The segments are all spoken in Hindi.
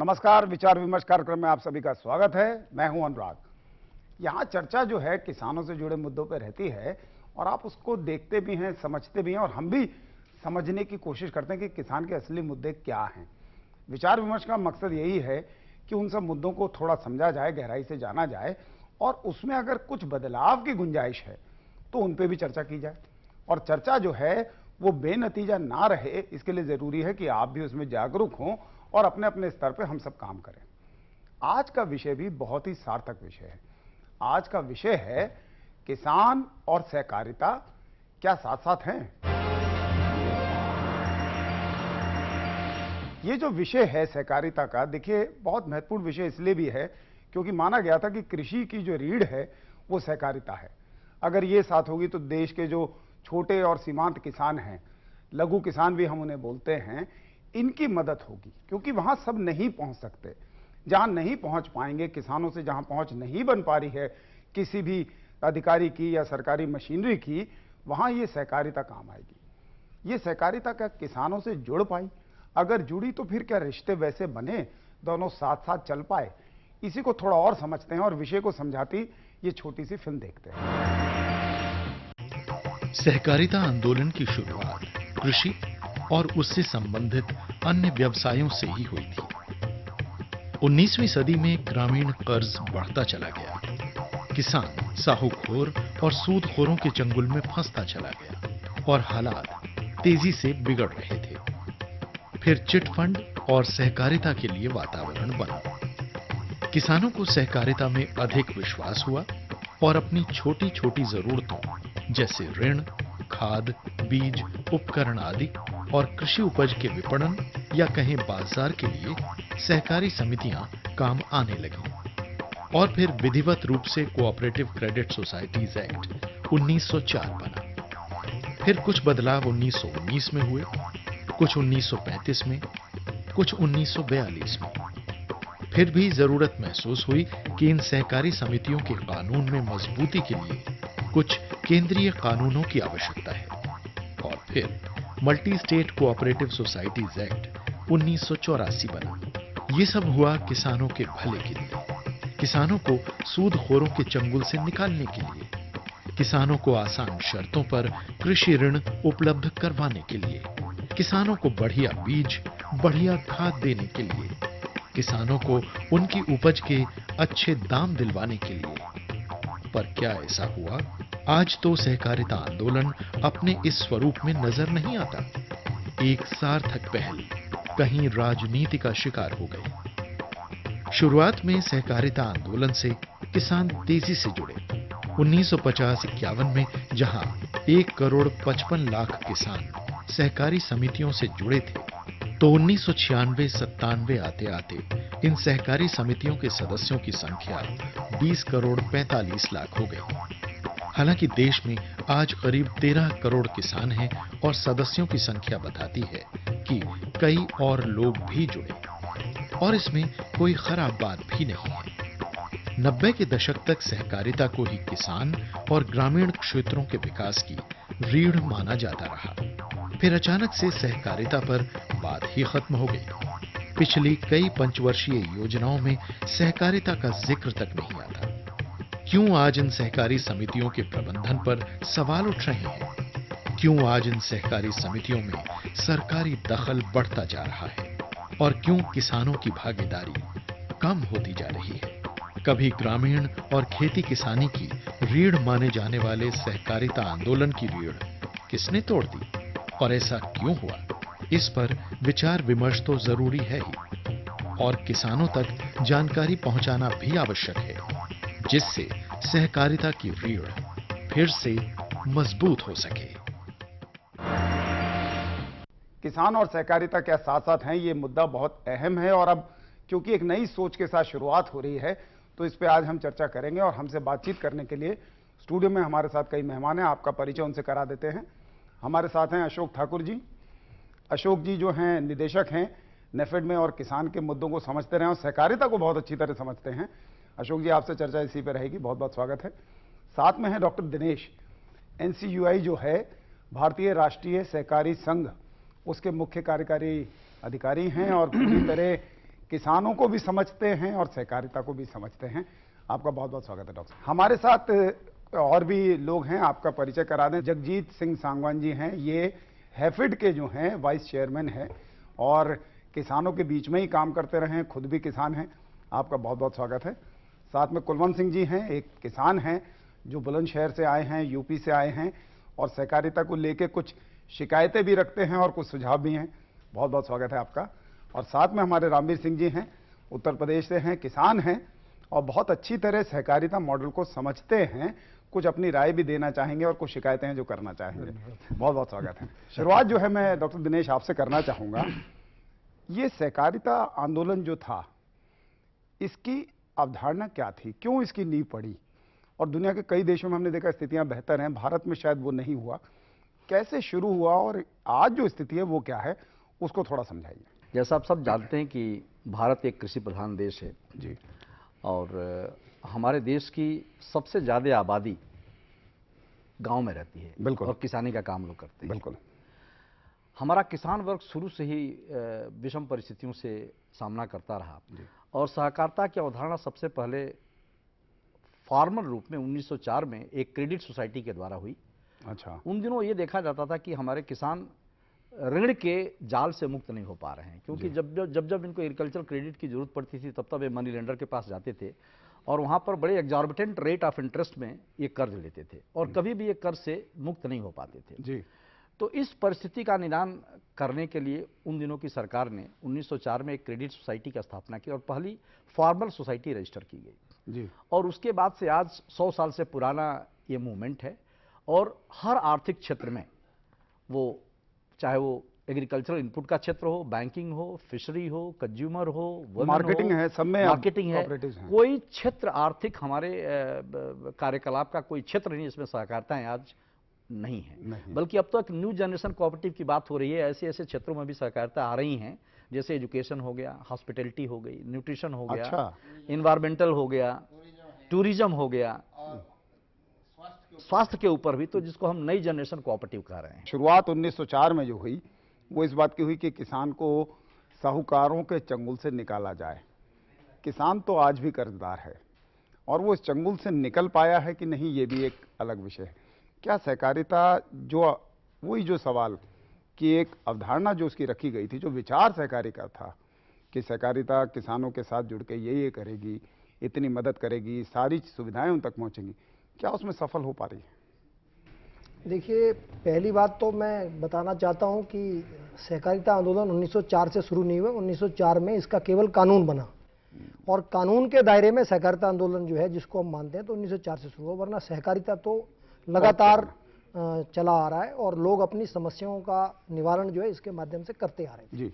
नमस्कार, विचार विमर्श कार्यक्रम में आप सभी का स्वागत है। मैं हूं अनुराग। यहां चर्चा जो है किसानों से जुड़े मुद्दों पर रहती है और आप उसको देखते भी हैं, समझते भी हैं और हम भी समझने की कोशिश करते हैं कि किसान के असली मुद्दे क्या हैं। विचार विमर्श का मकसद यही है कि उन सब मुद्दों को थोड़ा समझा जाए, गहराई से जाना जाए और उसमें अगर कुछ बदलाव की गुंजाइश है तो उन पर भी चर्चा की जाए। और चर्चा जो है वो बेनतीजा ना रहे, इसके लिए जरूरी है कि आप भी उसमें जागरूक हों और अपने अपने स्तर पर हम सब काम करें। आज का विषय भी बहुत ही सार्थक विषय है। आज का विषय है किसान और सहकारिता क्या साथ साथ हैं। ये जो विषय है सहकारिता का, देखिए बहुत महत्वपूर्ण विषय इसलिए भी है क्योंकि माना गया था कि कृषि की जो रीढ़ है वो सहकारिता है। अगर ये साथ होगी तो देश के जो छोटे और सीमांत किसान हैं, लघु किसान भी हम उन्हें बोलते हैं, इनकी मदद होगी। क्योंकि वहां सब नहीं पहुंच सकते, जहां नहीं पहुंच पाएंगे, किसानों से जहां पहुंच नहीं बन पा रही है किसी भी अधिकारी की या सरकारी मशीनरी की, वहां ये सहकारिता काम आएगी। ये सहकारिता क्या किसानों से जुड़ पाई? अगर जुड़ी तो फिर क्या रिश्ते वैसे बने, दोनों साथ साथ चल पाए? इसी को थोड़ा और समझते हैं और विषय को समझाती ये छोटी सी फिल्म देखते हैं। सहकारिता आंदोलन की शुरुआत कृषि और उससे संबंधित अन्य व्यवसायों से ही हुई थी। 19वीं सदी में ग्रामीण कर्ज बढ़ता चला गया, किसान साहूखोर और सूदखोरों के चंगुल में फंसता चला गया और हालात तेजी से बिगड़ रहे थे। फिर चिटफंड और सहकारिता के लिए वातावरण बना। किसानों को सहकारिता में अधिक विश्वास हुआ और अपनी छोटी छोटी जरूरतों जैसे ऋण, खाद, बीज, उपकरण आदि और कृषि उपज के विपणन या कहें बाजार के लिए सहकारी समितियां काम आने लगीं। और फिर विधिवत रूप से कोऑपरेटिव क्रेडिट सोसाइटीज एक्ट 1904 बना। फिर कुछ बदलाव 1919 में हुए, कुछ 1935 में, कुछ 1942 में। फिर भी जरूरत महसूस हुई कि इन सहकारी समितियों के कानून में मजबूती के लिए कुछ केंद्रीय कानूनों की आवश्यकता है। और फिर multi state cooperative societies act 1984 बना। ये सब हुआ किसानों के भले के लिए, किसानों को सूदखोरों के चंगुल से निकालने के लिए, किसानों को आसान शर्तों पर कृषि ऋण उपलब्ध करवाने के लिए, किसानों को बढ़िया बीज, बढ़िया खाद देने के लिए, किसानों को उनकी उपज के अच्छे दाम दिलवाने के लिए। पर क्या ऐसा हुआ? आज तो सहकारिता आंदोलन अपने इस स्वरूप में नजर नहीं आता। एक सार्थक पहल कहीं राजनीति का शिकार हो गई। शुरुआत में सहकारिता आंदोलन से किसान तेजी से जुड़े। 1950-51 में जहां 1,55,00,000 किसान सहकारी समितियों से जुड़े थे, तो 1996-97 आते आते इन सहकारी समितियों के सदस्यों की संख्या 20,45,00,000 हो गई। हालांकि देश में आज करीब 13 करोड़ किसान हैं और सदस्यों की संख्या बताती है कि कई और लोग भी जुड़े और इसमें कोई खराब बात भी नहीं है। 90 के दशक तक सहकारिता को ही किसान और ग्रामीण क्षेत्रों के विकास की रीढ़ माना जाता रहा। फिर अचानक से सहकारिता पर बात ही खत्म हो गई। पिछली कई पंचवर्षीय योजनाओं में सहकारिता का जिक्र तक नहीं आता। क्यों आज इन सहकारी समितियों के प्रबंधन पर सवाल उठ रहे हैं? क्यों आज इन सहकारी समितियों में सरकारी दखल बढ़ता जा रहा है? और क्यों किसानों की भागीदारी कम होती जा रही है? कभी ग्रामीण और खेती किसानी की रीढ़ माने जाने वाले सहकारिता आंदोलन की रीढ़ किसने तोड़ दी और ऐसा क्यों हुआ? इस पर विचार विमर्श तो जरूरी है ही और किसानों तक जानकारी पहुंचाना भी आवश्यक है, जिससे सहकारिता की रीढ़ फिर से मजबूत हो सके। किसान और सहकारिता क्या साथ साथ हैं, ये मुद्दा बहुत अहम है और अब क्योंकि एक नई सोच के साथ शुरुआत हो रही है तो इस पे आज हम चर्चा करेंगे। और हमसे बातचीत करने के लिए स्टूडियो में हमारे साथ कई मेहमान हैं। आपका परिचय उनसे करा देते हैं। हमारे साथ हैं अशोक ठाकुर जी। अशोक जी जो हैं निदेशक हैं नेफेड में और किसान के मुद्दों को समझते रहे और सहकारिता को बहुत अच्छी तरह समझते हैं। अशोक जी, आपसे चर्चा इसी पर रहेगी। बहुत बहुत स्वागत है। साथ में है डॉक्टर दिनेश, एनसीयूआई जो है भारतीय राष्ट्रीय सहकारी संघ, उसके मुख्य कार्यकारी अधिकारी हैं और पूरी तरह किसानों को भी समझते हैं और सहकारिता को भी समझते हैं। आपका बहुत बहुत स्वागत है डॉक्टर। हमारे साथ और भी लोग हैं, आपका परिचय करा दें। जगजीत सिंह सांगवान जी हैं, ये हैफिड के जो हैं वाइस चेयरमैन हैं और किसानों के बीच में ही काम करते रहे हैं, खुद भी किसान हैं। आपका बहुत बहुत स्वागत है। साथ में कुलवंत सिंह जी हैं, एक किसान हैं जो बुलंदशहर से आए हैं, यूपी से आए हैं और सहकारिता को लेके कुछ शिकायतें भी रखते हैं और कुछ सुझाव भी हैं। बहुत बहुत स्वागत है आपका। और साथ में हमारे रामवीर सिंह जी हैं, उत्तर प्रदेश से हैं, किसान हैं और बहुत अच्छी तरह सहकारिता मॉडल को समझते हैं, कुछ अपनी राय भी देना चाहेंगे और कुछ शिकायतें हैं जो करना चाहेंगे। बहुत बहुत स्वागत है। शुरुआत जो है मैं डॉक्टर दिनेश आपसे करना चाहूँगा। ये सहकारिता आंदोलन जो था, इसकी अवधारणा क्या थी, क्यों इसकी नींव पड़ी? और दुनिया के कई देशों में हमने देखा स्थितियां बेहतर हैं, भारत में शायद वो नहीं हुआ। कैसे शुरू हुआ और आज जो स्थिति है वो क्या है, उसको थोड़ा समझाइए। जैसा आप सब जानते हैं कि भारत एक कृषि प्रधान देश है जी। और हमारे देश की सबसे ज़्यादा आबादी गांव में रहती है। बिल्कुल। और किसानी का काम लोग करते हैं। बिल्कुल। हमारा किसान वर्ग शुरू से ही विषम परिस्थितियों से सामना करता रहा और सहकारिता की अवधारणा सबसे पहले फॉर्मल रूप में 1904 में एक क्रेडिट सोसाइटी के द्वारा हुई। अच्छा। उन दिनों ये देखा जाता था कि हमारे किसान ऋण के जाल से मुक्त नहीं हो पा रहे हैं, क्योंकि जब इनको एग्रीकल्चर क्रेडिट की जरूरत पड़ती थी तब वे मनी लेंडर के पास जाते थे और वहाँ पर बड़े एग्जॉर्बिटेंट रेट ऑफ इंटरेस्ट में ये कर्ज लेते थे और कभी भी ये कर्ज से मुक्त नहीं हो पाते थे। जी। तो इस परिस्थिति का निदान करने के लिए उन दिनों की सरकार ने 1904 में एक क्रेडिट सोसाइटी की स्थापना की और पहली फॉर्मल सोसाइटी रजिस्टर की गई। जी। और उसके बाद से आज 100 साल से पुराना ये मूवमेंट है और हर आर्थिक क्षेत्र में, वो चाहे वो एग्रीकल्चरल इनपुट का क्षेत्र हो, बैंकिंग हो, फिशरी हो, कंज्यूमर हो, मार्केटिंग है, सब में मार्केटिंग है, कोई क्षेत्र आर्थिक हमारे कार्यकलाप का कोई क्षेत्र नहीं जिसमें सहकारिताएं आज नहीं है। बल्कि अब तक न्यू जनरेशन कोऑपरेटिव की बात हो रही है। ऐसे ऐसे क्षेत्रों में भी सहकारिता आ रही हैं, जैसे एजुकेशन हो गया, हॉस्पिटैलिटी हो गई, न्यूट्रिशन हो गया। अच्छा। इन्वायरमेंटल हो गया, टूरिज्म हो गया, स्वास्थ्य के ऊपर भी, तो जिसको हम नई जनरेशन कोऑपरेटिव कह रहे हैं। शुरुआत 1904 में जो हुई वो इस बात की हुई कि किसान को साहूकारों के चंगुल से निकाला जाए। किसान तो आज भी कर्जदार है और वो इस चंगुल से निकल पाया है कि नहीं, ये भी एक अलग विषय है। क्या सहकारिता जो वही जो सवाल कि एक अवधारणा जो उसकी रखी गई थी, जो विचार सहकारी का था कि सहकारिता किसानों के साथ जुड़ के ये करेगी, इतनी मदद करेगी, सारी सुविधाएं उन तक पहुंचेंगी, क्या उसमें सफल हो पा रही है? देखिए, पहली बात तो मैं बताना चाहता हूं कि सहकारिता आंदोलन 1904 से शुरू नहीं हुआ। 1904 में इसका केवल कानून बना और कानून के दायरे में सहकारिता आंदोलन जो है जिसको हम मानते हैं तो 1904 से शुरू हुआ, वरना सहकारिता तो लगातार चला आ रहा है और लोग अपनी समस्याओं का निवारण जो है इसके माध्यम से करते आ रहे हैं। जी।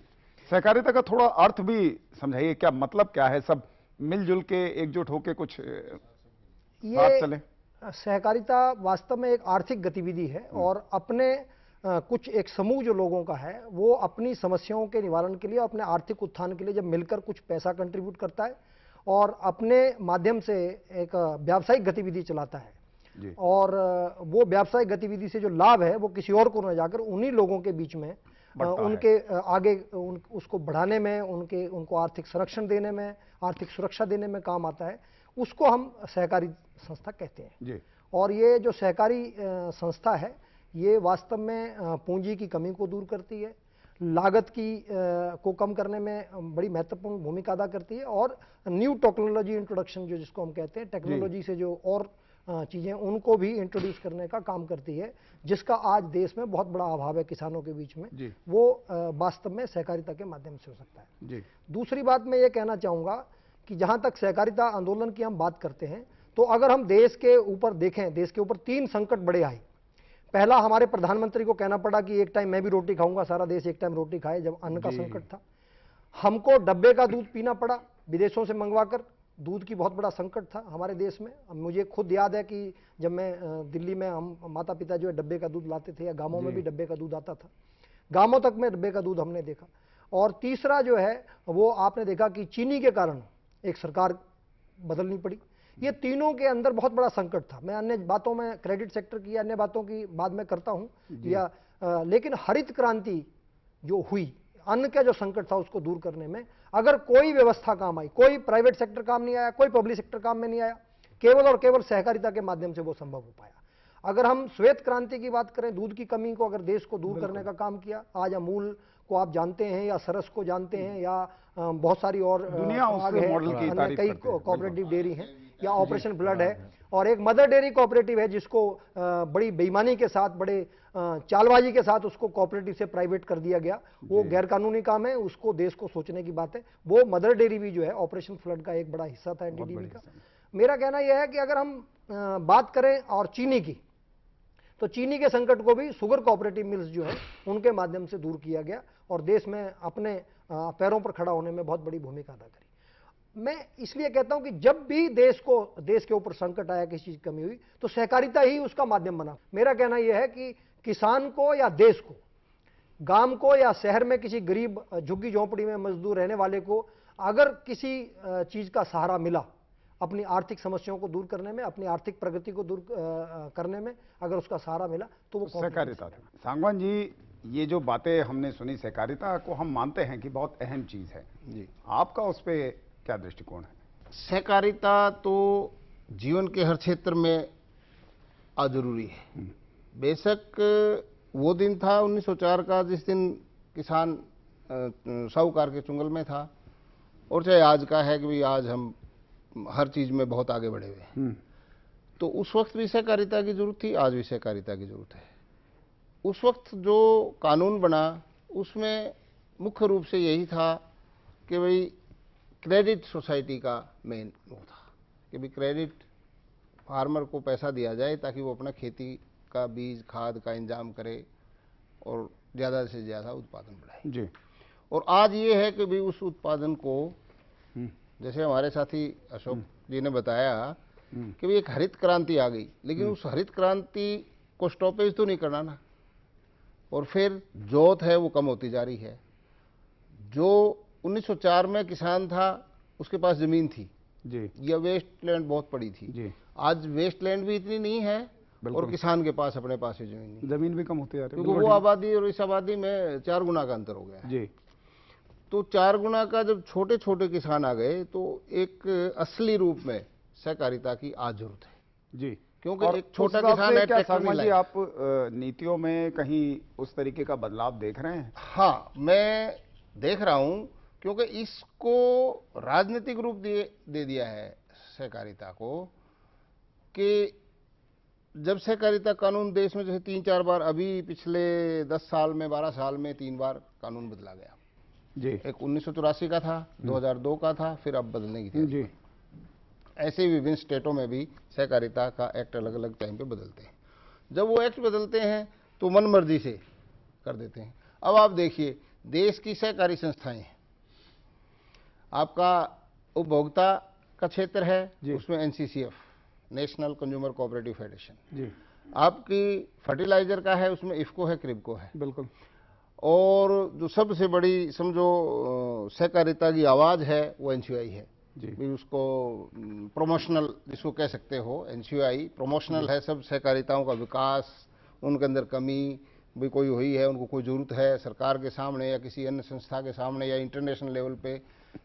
सहकारिता का थोड़ा अर्थ भी समझाइए, क्या मतलब क्या है? सब मिलजुल के एकजुट होके कुछ साथ चले? सहकारिता वास्तव में एक आर्थिक गतिविधि है और अपने कुछ एक समूह जो लोगों का है वो अपनी समस्याओं के निवारण के लिए, अपने आर्थिक उत्थान के लिए जब मिलकर कुछ पैसा कंट्रीब्यूट करता है और अपने माध्यम से एक व्यावसायिक गतिविधि चलाता है जी। और वो व्यावसायिक गतिविधि से जो लाभ है वो किसी और को न जाकर उन्हीं लोगों के बीच में उनके आगे उसको बढ़ाने में, उनको आर्थिक संरक्षण देने में, आर्थिक सुरक्षा देने में काम आता है, उसको हम सहकारी संस्था कहते हैं जी। और ये जो सहकारी संस्था है ये वास्तव में पूंजी की कमी को दूर करती है, लागत की को कम करने में बड़ी महत्वपूर्ण भूमिका अदा करती है और न्यू टेक्नोलॉजी इंट्रोडक्शन जो जिसको हम कहते हैं, टेक्नोलॉजी से जो और चीज़ें उनको भी इंट्रोड्यूस करने का काम करती है, जिसका आज देश में बहुत बड़ा अभाव है किसानों के बीच में। वो वास्तव में सहकारिता के माध्यम से हो सकता है। जी। दूसरी बात मैं ये कहना चाहूँगा कि जहाँ तक सहकारिता आंदोलन की हम बात करते हैं तो अगर हम देश के ऊपर देखें, देश के ऊपर 3 संकट बड़े आए। पहला, हमारे प्रधानमंत्री को कहना पड़ा कि एक टाइम मैं भी रोटी खाऊंगा, सारा देश एक टाइम रोटी खाए, जब अन्न का संकट था। हमको डब्बे का दूध पीना पड़ा विदेशों से मंगवाकर, दूध की बहुत बड़ा संकट था हमारे देश में। मुझे खुद याद है कि जब मैं दिल्ली में, हम माता पिता जो है डब्बे का दूध लाते थे, या गाँवों में भी डब्बे का दूध आता था, गाँवों तक में डब्बे का दूध हमने देखा। और तीसरा जो है वो आपने देखा कि चीनी के कारण एक सरकार बदलनी पड़ी। ये तीनों के अंदर बहुत बड़ा संकट था। मैं अन्य बातों में, क्रेडिट सेक्टर की अन्य बातों की बाद में करता हूं, या लेकिन हरित क्रांति जो हुई अन्न का जो संकट था उसको दूर करने में अगर कोई व्यवस्था काम आई, कोई प्राइवेट सेक्टर काम नहीं आया, कोई पब्लिक सेक्टर काम में नहीं आया, केवल और केवल सहकारिता के माध्यम से वो संभव हो पाया। अगर हम श्वेत क्रांति की बात करें, दूध की कमी को अगर देश को दूर करने का काम किया, आज अमूल को आप जानते हैं या सरस को जानते हैं या बहुत सारी और दुनिया उस मॉडल की तारीफ कई करती है। कोऑपरेटिव डेयरी हैं या ऑपरेशन ब्लड है, और एक मदर डेयरी कोऑपरेटिव है जिसको बड़ी बेईमानी के साथ, बड़े चालबाजी के साथ उसको कोऑपरेटिव से प्राइवेट कर दिया गया। वो गैरकानूनी काम है, उसको देश को सोचने की बात है। वो मदर डेयरी भी जो है ऑपरेशन फ्लड का एक बड़ा हिस्सा था एनडीडीबी का। मेरा कहना यह है कि अगर हम बात करें और चीनी की, तो चीनी के संकट को भी शुगर कोऑपरेटिव मिल्स जो है उनके माध्यम से दूर किया गया और देश में अपने पैरों पर खड़ा होने में बहुत बड़ी भूमिका अदा करी। मैं इसलिए कहता हूं कि जब भी देश के ऊपर संकट आया, किसी चीज की कमी हुई, तो सहकारिता ही उसका माध्यम बना। मेरा कहना यह है कि किसान को या देश को, गांव को या शहर में किसी गरीब झुग्गी झोंपड़ी में मजदूर रहने वाले को अगर किसी चीज का सहारा मिला अपनी आर्थिक समस्याओं को दूर करने में, अपनी आर्थिक प्रगति को दूर करने में अगर उसका सहारा मिला तो वो सहकारिता था। सांगवान जी, ये जो बातें हमने सुनी, सहकारिता को हम मानते हैं कि बहुत अहम चीज है जी, आपका उस पर क्या दृष्टिकोण है? सहकारिता तो जीवन के हर क्षेत्र में जरूरी है। बेशक वो दिन था 1904 का जिस दिन किसान साहूकार के चुंगल में था, और चाहे आज का है कि भाई आज हम हर चीज में बहुत आगे बढ़े हुए हैं। तो उस वक्त भी सहकारिता की जरूरत थी, आज भी सहकारिता की जरूरत है। उस वक्त जो कानून बना उसमें मुख्य रूप से यही था कि भाई क्रेडिट सोसाइटी का मेन वो था कि भाई क्रेडिट फार्मर को पैसा दिया जाए ताकि वो अपना खेती का बीज खाद का इंतजाम करे और ज़्यादा से ज़्यादा उत्पादन बढ़ाए जी। और आज ये है कि भाई उस उत्पादन को, जैसे हमारे साथी अशोक जी ने बताया कि भाई एक हरित क्रांति आ गई, लेकिन उस हरित क्रांति को स्टॉपेज तो नहीं करना ना, और फिर जोत है वो कम होती जा रही है। जो 1904 में किसान था उसके पास जमीन थी जी, या वेस्ट लैंड बहुत पड़ी थी जी। आज वेस्ट लैंड भी इतनी नहीं है और किसान के पास अपने पास ही जमीन भी कम होती जा रही है, क्योंकि वो आबादी और इस आबादी में 4 गुना का अंतर हो गया जी। तो 4 गुना का जब छोटे छोटे किसान आ गए तो एक असली रूप में सहकारिता की आज जरूरत है जी, क्योंकि एक छोटा किसान है। क्या शर्मा जी, आप नीतियों में कहीं उस तरीके का बदलाव देख रहे हैं? हाँ, मैं देख रहा हूं, क्योंकि इसको राजनीतिक रूप दे दिया है सहकारिता को, कि जब सहकारिता कानून देश में जैसे 3-4 बार, अभी पिछले 10 साल में 12 साल में 3 बार कानून बदला गया जी। एक 1984 का था, 2002 का था, फिर अब बदलने की थी जी। ऐसे ही विभिन्न स्टेटों में भी सहकारिता का एक्ट अलग अलग टाइम पे बदलते हैं। जब वो एक्ट बदलते हैं तो मन मर्जी से कर देते हैं। अब आप देखिए, देश की सहकारी संस्थाएं, आपका उपभोक्ता का क्षेत्र है उसमें NCCF, national consumer cooperative federation जी। आपकी फर्टिलाइजर का है उसमें इफको है, क्रिबको है, बिल्कुल। और जो सबसे बड़ी समझो सहकारिता की आवाज है वो एनसीयूआई है जी। भी उसको प्रोमोशनल जिसको कह सकते हो, एनसीयूआई प्रोमोशनल है, सब सहकारिताओं का विकास, उनके अंदर कमी भी कोई हुई है, उनको कोई जरूरत है सरकार के सामने या किसी अन्य संस्था के सामने या इंटरनेशनल लेवल पे,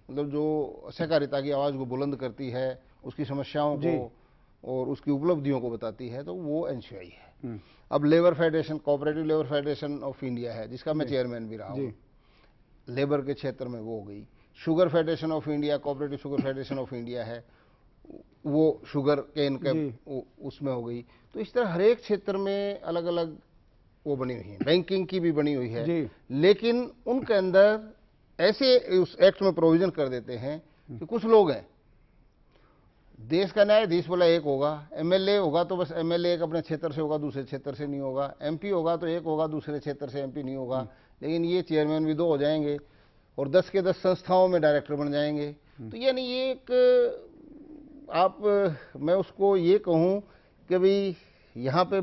मतलब जो सहकारिता की आवाज़ को बुलंद करती है, उसकी समस्याओं को और उसकी उपलब्धियों को बताती है, तो वो एनसीयूआई है। अब labour federation, cooperative labour federation of India है, जिसका मैं चेयरमैन भी रहा हूँ, लेबर के क्षेत्र में वो हो गई। Sugar federation of India, cooperative sugar federation of India है, वो शुगर केन के उसमें हो गई। तो इस तरह हर एक क्षेत्र में अलग अलग वो बनी हुई है, बैंकिंग की भी बनी हुई है, लेकिन उनके अंदर ऐसे उस एक्ट में प्रोविजन कर देते हैं कि कुछ लोग हैं, देश का न्यायाधीश बोला एक होगा, एमएलए होगा तो बस एमएलए एक अपने क्षेत्र से होगा, दूसरे क्षेत्र से नहीं होगा, एमपी होगा तो एक होगा, दूसरे क्षेत्र से एमपी नहीं होगा, लेकिन ये चेयरमैन भी 2 हो जाएंगे और 10 के 10 संस्थाओं में डायरेक्टर बन जाएंगे। तो यानी ये एक मैं उसको ये कहूँ कि भाई यहाँ पे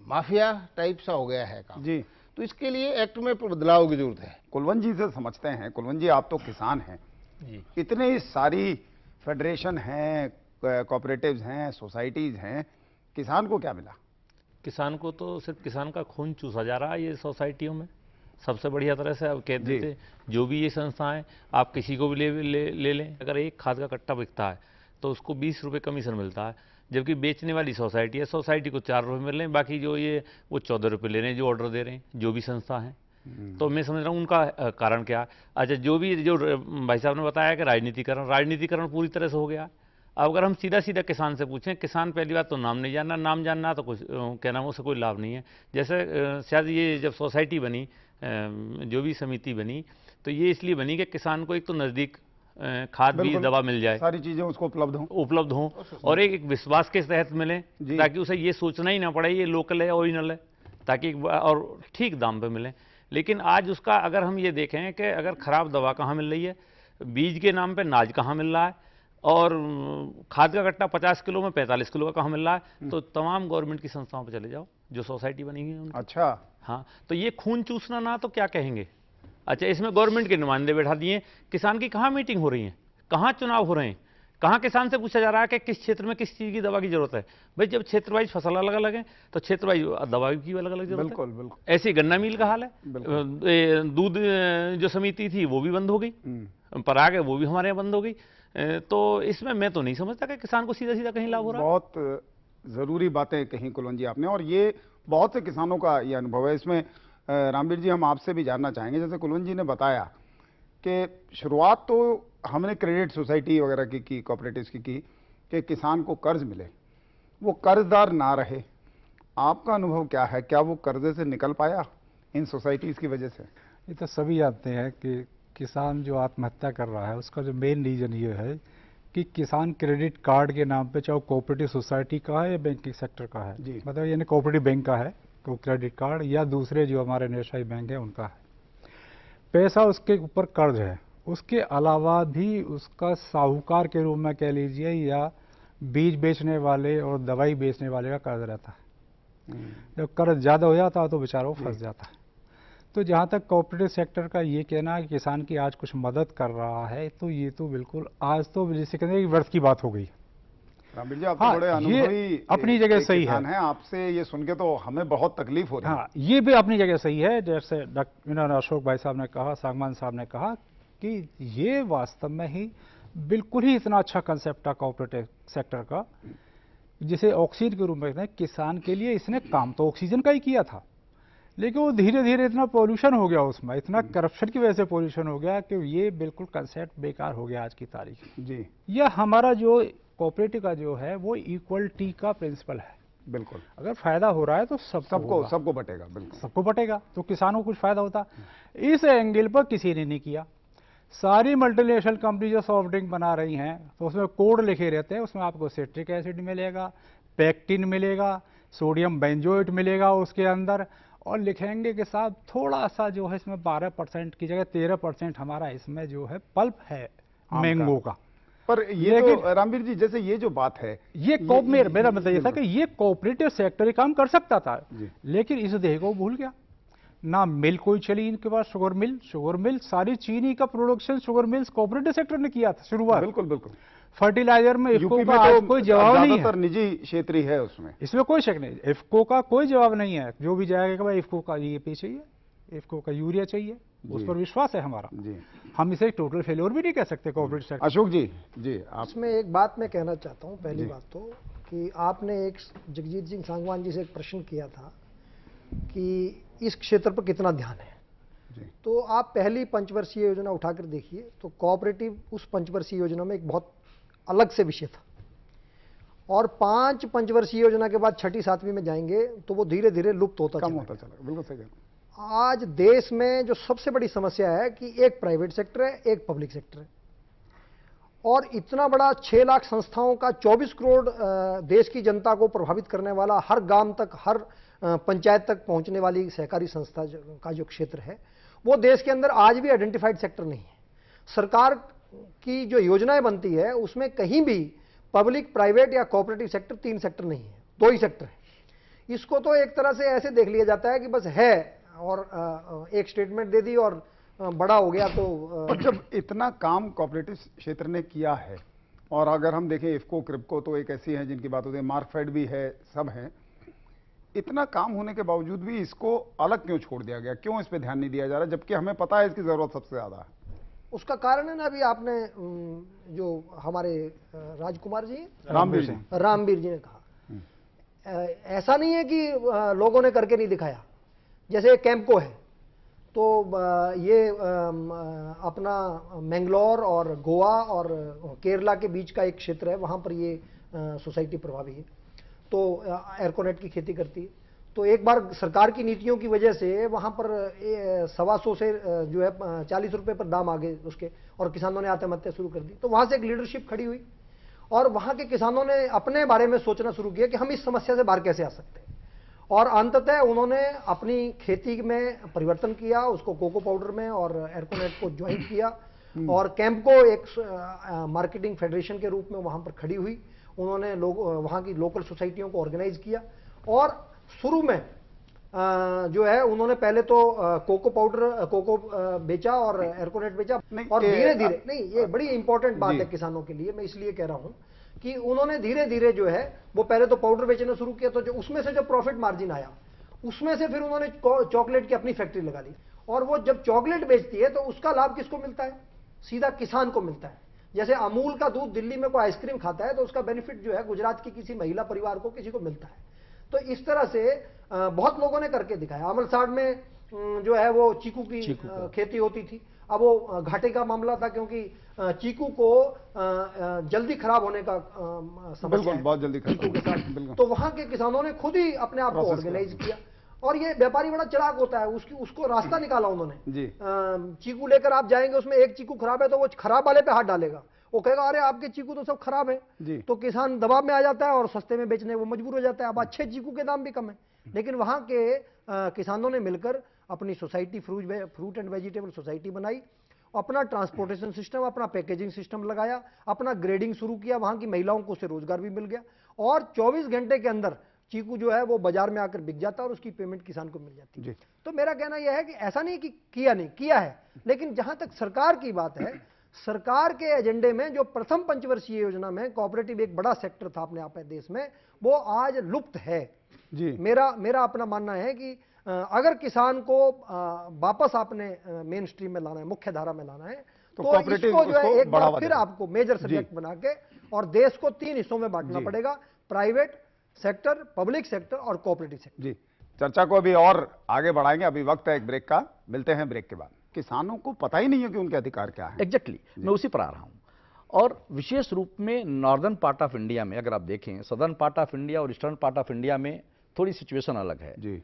माफिया टाइप सा हो गया है काम जी। तो इसके लिए एक्ट में बदलाव की जरूरत है। कुलवंत जी से समझते हैं। कुलवंत जी, आप तो किसान हैं जी, इतनी सारी फेडरेशन हैं, कोऑपरेटिव्स हैं, सोसाइटीज हैं, किसान को क्या मिला? किसान को तो सिर्फ किसान का खून चूसा जा रहा है ये सोसाइटियों में। सबसे बढ़िया तरह से अब कहते थे जो भी ये संस्थाएं आप किसी को भी ले लें, अगर एक खाद का कट्टा बिकता है तो उसको 20 रुपये कमीशन मिलता है, जबकि बेचने वाली सोसाइटी है, सोसाइटी को 4 रुपये मिल रहे हैं, बाकी जो ये वो 14 रुपये ले रहे हैं जो ऑर्डर दे रहे हैं जो भी संस्था है। तो मैं समझ रहा हूँ उनका कारण क्या है। अच्छा, जो भाई साहब ने बताया कि राजनीतिकरण पूरी तरह से हो गया। अब अगर हम सीधा सीधा किसान से पूछें, किसान पहली बात तो नाम नहीं जानना, नाम जानना तो कुछ क्या नाम उससे कोई लाभ नहीं है। जैसे शायद ये जब सोसाइटी बनी, जो भी समिति बनी, तो ये इसलिए बनी कि किसान को एक तो नज़दीक खाद बीज दवा मिल जाए, सारी चीजें उसको उपलब्ध हों और एक विश्वास के तहत मिले, ताकि उसे ये सोचना ही ना पड़े ये लोकल है ओरिजिनल है, ताकि और ठीक दाम पे मिले। लेकिन आज उसका अगर हम ये देखें कि अगर खराब दवा कहाँ मिल रही है, बीज के नाम पे नाज कहाँ मिल रहा है, और खाद का कट्टा 50 किलो में 45 किलो का कहाँ मिल रहा है, तो तमाम गवर्नमेंट की संस्थाओं पर चले जाओ जो सोसाइटी बनी हुई है। अच्छा, हाँ, तो ये खून चूसना ना तो क्या कहेंगे। अच्छा, इसमें गवर्नमेंट के नुमाइंदे बैठा दिए, किसान की कहाँ मीटिंग हो रही है, कहाँ चुनाव हो रहे हैं, कहाँ किसान से पूछा जा रहा है कि किस क्षेत्र में किस चीज़ की दवा की जरूरत है। भाई जब क्षेत्र वाइज फसल अलग अलग है तो क्षेत्र वाइज दवा की अलग अलग जरूरत है। बिल्कुल। ऐसे गन्ना मिल का हाल है, दूध जो समिति थी वो भी बंद हो गई, पराग है वो भी हमारे यहाँ बंद हो गई। तो इसमें मैं तो नहीं समझता कि किसान को सीधा सीधा कहीं लाभ हो रहा है। बहुत जरूरी बातें कही कुलवंत जी आपने, और ये बहुत से किसानों का ये अनुभव है। इसमें रामवीर जी हम आपसे भी जानना चाहेंगे, जैसे कुलवंत जी ने बताया कि शुरुआत तो हमने क्रेडिट सोसाइटी वगैरह की कोऑपरेटिव्स की कि किसान को कर्ज मिले, वो कर्जदार ना रहे। आपका अनुभव क्या है, क्या वो कर्जे से निकल पाया इन सोसाइटीज़ की वजह से? ये तो सभी जानते हैं कि किसान जो आत्महत्या कर रहा है उसका जो मेन रीज़न ये है कि किसान क्रेडिट कार्ड के नाम पे, चाहे कोऑपरेटिव सोसाइटी का है या बैंकिंग सेक्टर का है, मतलब यानी कोऑपरेटिव बैंक का है तो क्रेडिट कार्ड, या दूसरे जो हमारे नेशनल बैंक है उनका है, पैसा उसके ऊपर कर्ज है। उसके अलावा भी उसका साहूकार के रूप में कह लीजिए या बीज बेचने वाले और दवाई बेचने वाले का कर्ज रहता है। जब कर्ज ज़्यादा हो जाता है तो बेचारा वो फंस जाता है। तो जहाँ तक कोऑपरेटिव सेक्टर का ये कहना है कि किसान की आज कुछ मदद कर रहा है, तो ये तो बिल्कुल आज तो जैसे कहते हैं कि वर्ष की बात हो गई। रामवीर जी, आप तो बड़े अनुभवी अपनी जगह सही है। आपसे ये सुन के तो हमें बहुत तकलीफ हो रही है। हाँ, ये भी अपनी जगह सही है। जैसे अशोक भाई साहब ने कहा, सागमान साहब ने कहा कि ये वास्तव में ही बिल्कुल ही इतना अच्छा कंसेप्ट था कोऑपरेटिव सेक्टर का, जिसे ऑक्सीजन के रूप में कहते हैं। किसान के लिए इसने काम तो ऑक्सीजन का ही किया था, लेकिन वो धीरे धीरे इतना पॉल्यूशन हो गया उसमें, इतना करप्शन की वजह से पॉल्यूशन हो गया कि ये बिल्कुल कंसेप्ट बेकार हो गया आज की तारीख जी। यह हमारा जो कोऑपरेटिव का जो है वो इक्वलिटी का प्रिंसिपल है। बिल्कुल, अगर फायदा हो रहा है तो सबको बटेगा। बिल्कुल, सबको बटेगा, तो किसानों को कुछ फायदा होता। इस एंगल पर किसी ने नहीं किया। सारी मल्टीनेशनल कंपनी जो सॉफ्ट ड्रिंक बना रही हैं तो उसमें कोड लिखे रहते हैं, उसमें आपको सिट्रिक एसिड मिलेगा, पेक्टिन मिलेगा, सोडियम बेंजोएट मिलेगा उसके अंदर, और लिखेंगे कि साहब थोड़ा सा जो है इसमें 12% की जगह 13% हमारा इसमें जो है पल्प है मैंगो का। पर ये तो रामवीर जी, जैसे ये जो बात है, ये मेरा मतलब ये था कि ये कोऑपरेटिव सेक्टर काम कर सकता था, लेकिन इस देह को भूल गया। ना मिल कोई चली इनके पास, शुगर मिल सारी चीनी का production sugar mills cooperative sector ने किया था शुरुआत। बिल्कुल। फर्टिलाइजर में इफ्को का तो कोई जवाब नहीं है, निजी क्षेत्र है उसमें, इसमें कोई शक नहीं। इफ्को का कोई जवाब नहीं है। जो भी जाएगा कि भाई इफ्को का ये चाहिए, इफ्को का यूरिया चाहिए, उस पर विश्वास है हमारा जी। हम इसे टोटल फेलियर भी नहीं कह सकते कोऑपरेटिव सेक्टर। अशोक जी आप इसमें एक बात मैं कहना चाहता हूँ। पहली बात तो कि आपने एक जगजीत सिंह सांगवान जी से एक प्रश्न किया था कि इस क्षेत्र पर कितना ध्यान है जी। तो आप पहली पंचवर्षीय योजना उठाकर देखिए तो कोऑपरेटिव उस पंचवर्षीय योजना में एक बहुत अलग से विषय था, और 5 पंचवर्षीय योजना के बाद 6ठी 7वीं में जाएंगे तो वो धीरे धीरे लुप्त होता चला। बिल्कुल सही। आज देश में जो सबसे बड़ी समस्या है कि एक प्राइवेट सेक्टर है, एक पब्लिक सेक्टर है, और इतना बड़ा 6 लाख संस्थाओं का 24 करोड़ देश की जनता को प्रभावित करने वाला, हर गांव तक, हर पंचायत तक पहुंचने वाली सहकारी संस्था का जो क्षेत्र है, वो देश के अंदर आज भी आइडेंटिफाइड सेक्टर नहीं है। सरकार की जो योजनाएं बनती है उसमें कहीं भी पब्लिक, प्राइवेट या कोऑपरेटिव सेक्टर 3 सेक्टर नहीं है, 2 ही सेक्टर है। इसको तो एक तरह से ऐसे देख लिया जाता है कि बस है और एक स्टेटमेंट दे दी और बड़ा हो गया। तो जब इतना काम कोऑपरेटिव क्षेत्र ने किया है, और अगर हम देखें इफ्को, क्रिप्को तो एक ऐसी है जिनकी बात होती है, मार्कफेड भी है, सब है, इतना काम होने के बावजूद भी इसको अलग क्यों छोड़ दिया गया, क्यों इस पे ध्यान नहीं दिया जा रहा, जबकि हमें पता है इसकी जरूरत सबसे ज्यादा है? उसका कारण है ना, अभी आपने जो हमारे राजकुमार जी रामवीर जी ने कहा, ऐसा नहीं है कि लोगों ने करके नहीं दिखाया। जैसे कैंपको है, तो ये अपना मैंगलोर और गोवा और केरला के बीच का एक क्षेत्र है, वहाँ पर ये सोसाइटी प्रभावी है, तो एरकोनेट की खेती करती है। तो एक बार सरकार की नीतियों की वजह से वहाँ पर 125 से जो है 40 रुपए पर दाम आ गए उसके, और किसानों ने आत्महत्या शुरू कर दी। तो वहाँ से एक लीडरशिप खड़ी हुई और वहाँ के किसानों ने अपने बारे में सोचना शुरू किया कि हम इस समस्या से बाहर कैसे आ सकते हैं, और अंततः उन्होंने अपनी खेती में परिवर्तन किया, उसको कोको पाउडर में और एरकोनेट को ज्वाइन किया, और कैंपको एक मार्केटिंग फेडरेशन के रूप में वहाँ पर खड़ी हुई। उन्होंने वहाँ की लोकल सोसाइटियों को ऑर्गेनाइज किया, और शुरू में जो है उन्होंने पहले तो कोको बेचा और एरकोनेट बेचा, और धीरे धीरे, नहीं ये बड़ी इंपॉर्टेंट बात है किसानों के लिए, मैं इसलिए कह रहा हूं कि उन्होंने धीरे धीरे जो है वो पहले तो पाउडर बेचना शुरू किया, तो जो उसमें से जो प्रॉफिट मार्जिन आया उसमें से फिर उन्होंने चॉकलेट की अपनी फैक्ट्री लगा ली, और वो जब चॉकलेट बेचती है तो उसका लाभ किसको मिलता है? सीधा किसान को मिलता है। जैसे अमूल का दूध दिल्ली में कोई आइसक्रीम खाता है तो उसका बेनिफिट जो है गुजरात की किसी महिला परिवार को, किसी को मिलता है। तो इस तरह से बहुत लोगों ने करके दिखाया। अमलसाड़ में जो है वो चीकू की खेती होती थी, अब वो घाटे का मामला था, क्योंकि चीकू को जल्दी खराब होने का समस्या है, बहुत जल्दी चीकू के साथ। तो वहां के किसानों ने खुद ही अपने आप को ऑर्गेनाइज किया, और ये व्यापारी बड़ा चालाक होता है, उसको रास्ता निकाला उन्होंने। चीकू लेकर आप जाएंगे, उसमें एक चीकू खराब है तो वो खराब वाले पे हाथ डालेगा, वो कहेगा अरे आपके चीकू तो सब खराब है, तो किसान दबाव में आ जाता है और सस्ते में बेचने वो मजबूर हो जाता है। अब अच्छे चीकू के दाम भी कम है, लेकिन वहां के किसानों ने मिलकर अपनी society, fruit and vegetable society बनाई, अपना ट्रांसपोर्टेशन सिस्टम, अपना पैकेजिंग सिस्टम लगाया, अपना ग्रेडिंग शुरू किया, वहां की महिलाओं को उससे रोजगार भी मिल गया, और 24 घंटे के अंदर चीकू जो है वो बाजार में आकर बिक जाता है और उसकी पेमेंट किसान को मिल जाती है। तो मेरा कहना यह है कि ऐसा नहीं कि किया है, लेकिन जहां तक सरकार की बात है, सरकार के एजेंडे में जो प्रथम पंचवर्षीय योजना में कोऑपरेटिव एक बड़ा सेक्टर था अपने आप देश में, वो आज लुप्त है जी। मेरा अपना मानना है कि अगर किसान को वापस आपने मेन स्ट्रीम में लाना है, मुख्य धारा में लाना है, तो इसको जो है एक बार फिर आपको मेजर सब्जेक्ट बना के और देश को 3 हिस्सों में बांटना पड़ेगा, प्राइवेट सेक्टर, पब्लिक सेक्टर और कोऑपरेटिव सेक्टर। जी, चर्चा को अभी और आगे बढ़ाएंगे, अभी वक्त है एक ब्रेक का, मिलते हैं ब्रेक के बाद। किसानों को पता ही नहीं है कि उनके अधिकार क्या है। एग्जैक्टली, मैं उसी पर आ रहा हूं। और विशेष रूप में नॉर्दर्न पार्ट ऑफ इंडिया में अगर आप देखें, सदर्न पार्ट ऑफ इंडिया और ईस्टर्न पार्ट ऑफ इंडिया में थोड़ी सिचुएशन अलग है जी।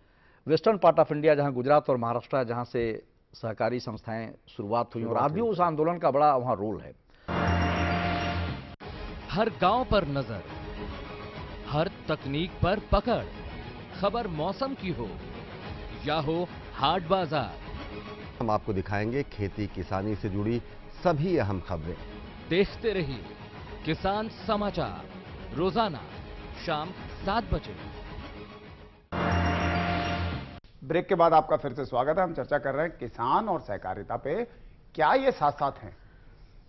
वेस्टर्न पार्ट ऑफ इंडिया, जहां गुजरात और महाराष्ट्र है, जहां से सहकारी संस्थाएं शुरुआत हुई और आज भी उस आंदोलन का बड़ा वहां रोल है। हर गांव पर नजर, हर तकनीक पर पकड़, खबर मौसम की हो या हो हाट बाजार, हम आपको दिखाएंगे खेती किसानी से जुड़ी सभी अहम खबरें। देखते रहिए किसान समाचार, रोजाना शाम 7 बजे। ब्रेक के बाद आपका फिर से स्वागत है। हम चर्चा कर रहे हैं किसान और सहकारिता पे, क्या ये साथ साथ हैं?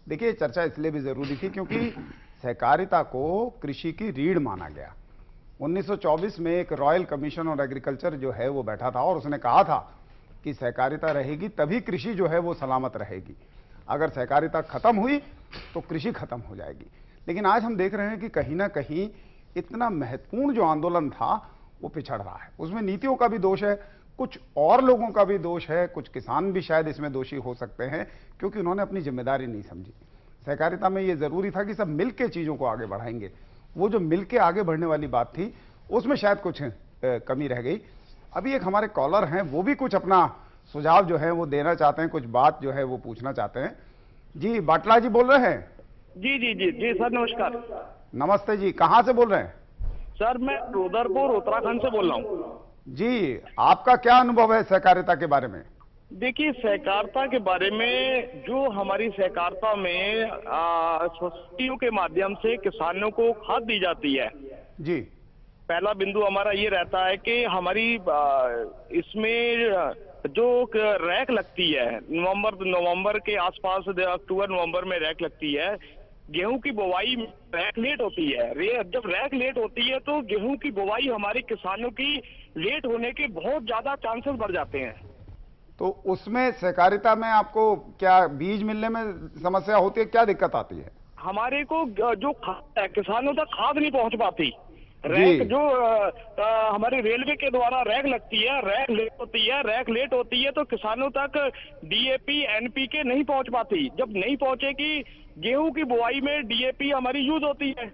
देखिए, चर्चा इसलिए भी जरूरी थी क्योंकि सहकारिता को कृषि की रीढ़ माना गया। 1924 में एक रॉयल कमीशन ऑन एग्रीकल्चर जो है वो बैठा था और उसने कहा था कि सहकारिता रहेगी तभी कृषि जो है वो सलामत रहेगी, अगर सहकारिता खत्म हुई तो कृषि खत्म हो जाएगी। लेकिन आज हम देख रहे हैं कि कहीं ना कहीं इतना महत्वपूर्ण जो आंदोलन था वो पिछड़ रहा है। उसमें नीतियों का भी दोष है, कुछ और लोगों का भी दोष है, कुछ किसान भी शायद इसमें दोषी हो सकते हैं क्योंकि उन्होंने अपनी जिम्मेदारी नहीं समझी। सहकारिता में ये जरूरी था कि सब मिलकर चीजों को आगे बढ़ाएंगे, वो जो मिलकर आगे बढ़ने वाली बात थी उसमें शायद कुछ कमी रह गई। अभी एक हमारे कॉलर हैं, वो भी कुछ अपना सुझाव जो है वो देना चाहते हैं, कुछ बात जो है वो पूछना चाहते हैं। जी, बाटला जी बोल रहे हैं? जी जी जी जी सर, नमस्कार। नमस्ते जी, कहाँ से बोल रहे हैं? सर मैं रुद्रपुर उत्तराखंड से बोल रहा हूँ। जी, आपका क्या अनुभव है सहकारिता के बारे में? देखिए, सहकारिता के बारे में, जो हमारी सहकारिता में सोसाइटियों के माध्यम से किसानों को खाद दी जाती है जी, पहला बिंदु हमारा ये रहता है कि हमारी इसमें जो रैक लगती है नवंबर के आसपास, अक्टूबर नवंबर में रैक लगती है, गेहूं की बुवाई रैक लेट होती है। जब रैक लेट होती है तो गेहूं की बुवाई हमारे किसानों की लेट होने के बहुत ज्यादा चांसेस बढ़ जाते हैं। तो उसमें सहकारिता में आपको क्या बीज मिलने में समस्या होती है, क्या दिक्कत आती है? हमारे को जो खाद है, किसानों तक खाद नहीं पहुंच पाती। रैक जो हमारे रेलवे के द्वारा रैक लगती है, रैक लेट होती है तो किसानों तक डीएपी एनपीके नहीं पहुंच पाती। जब नहीं पहुंचेगी, गेहूं की बुआई में डीएपी हमारी यूज होती है।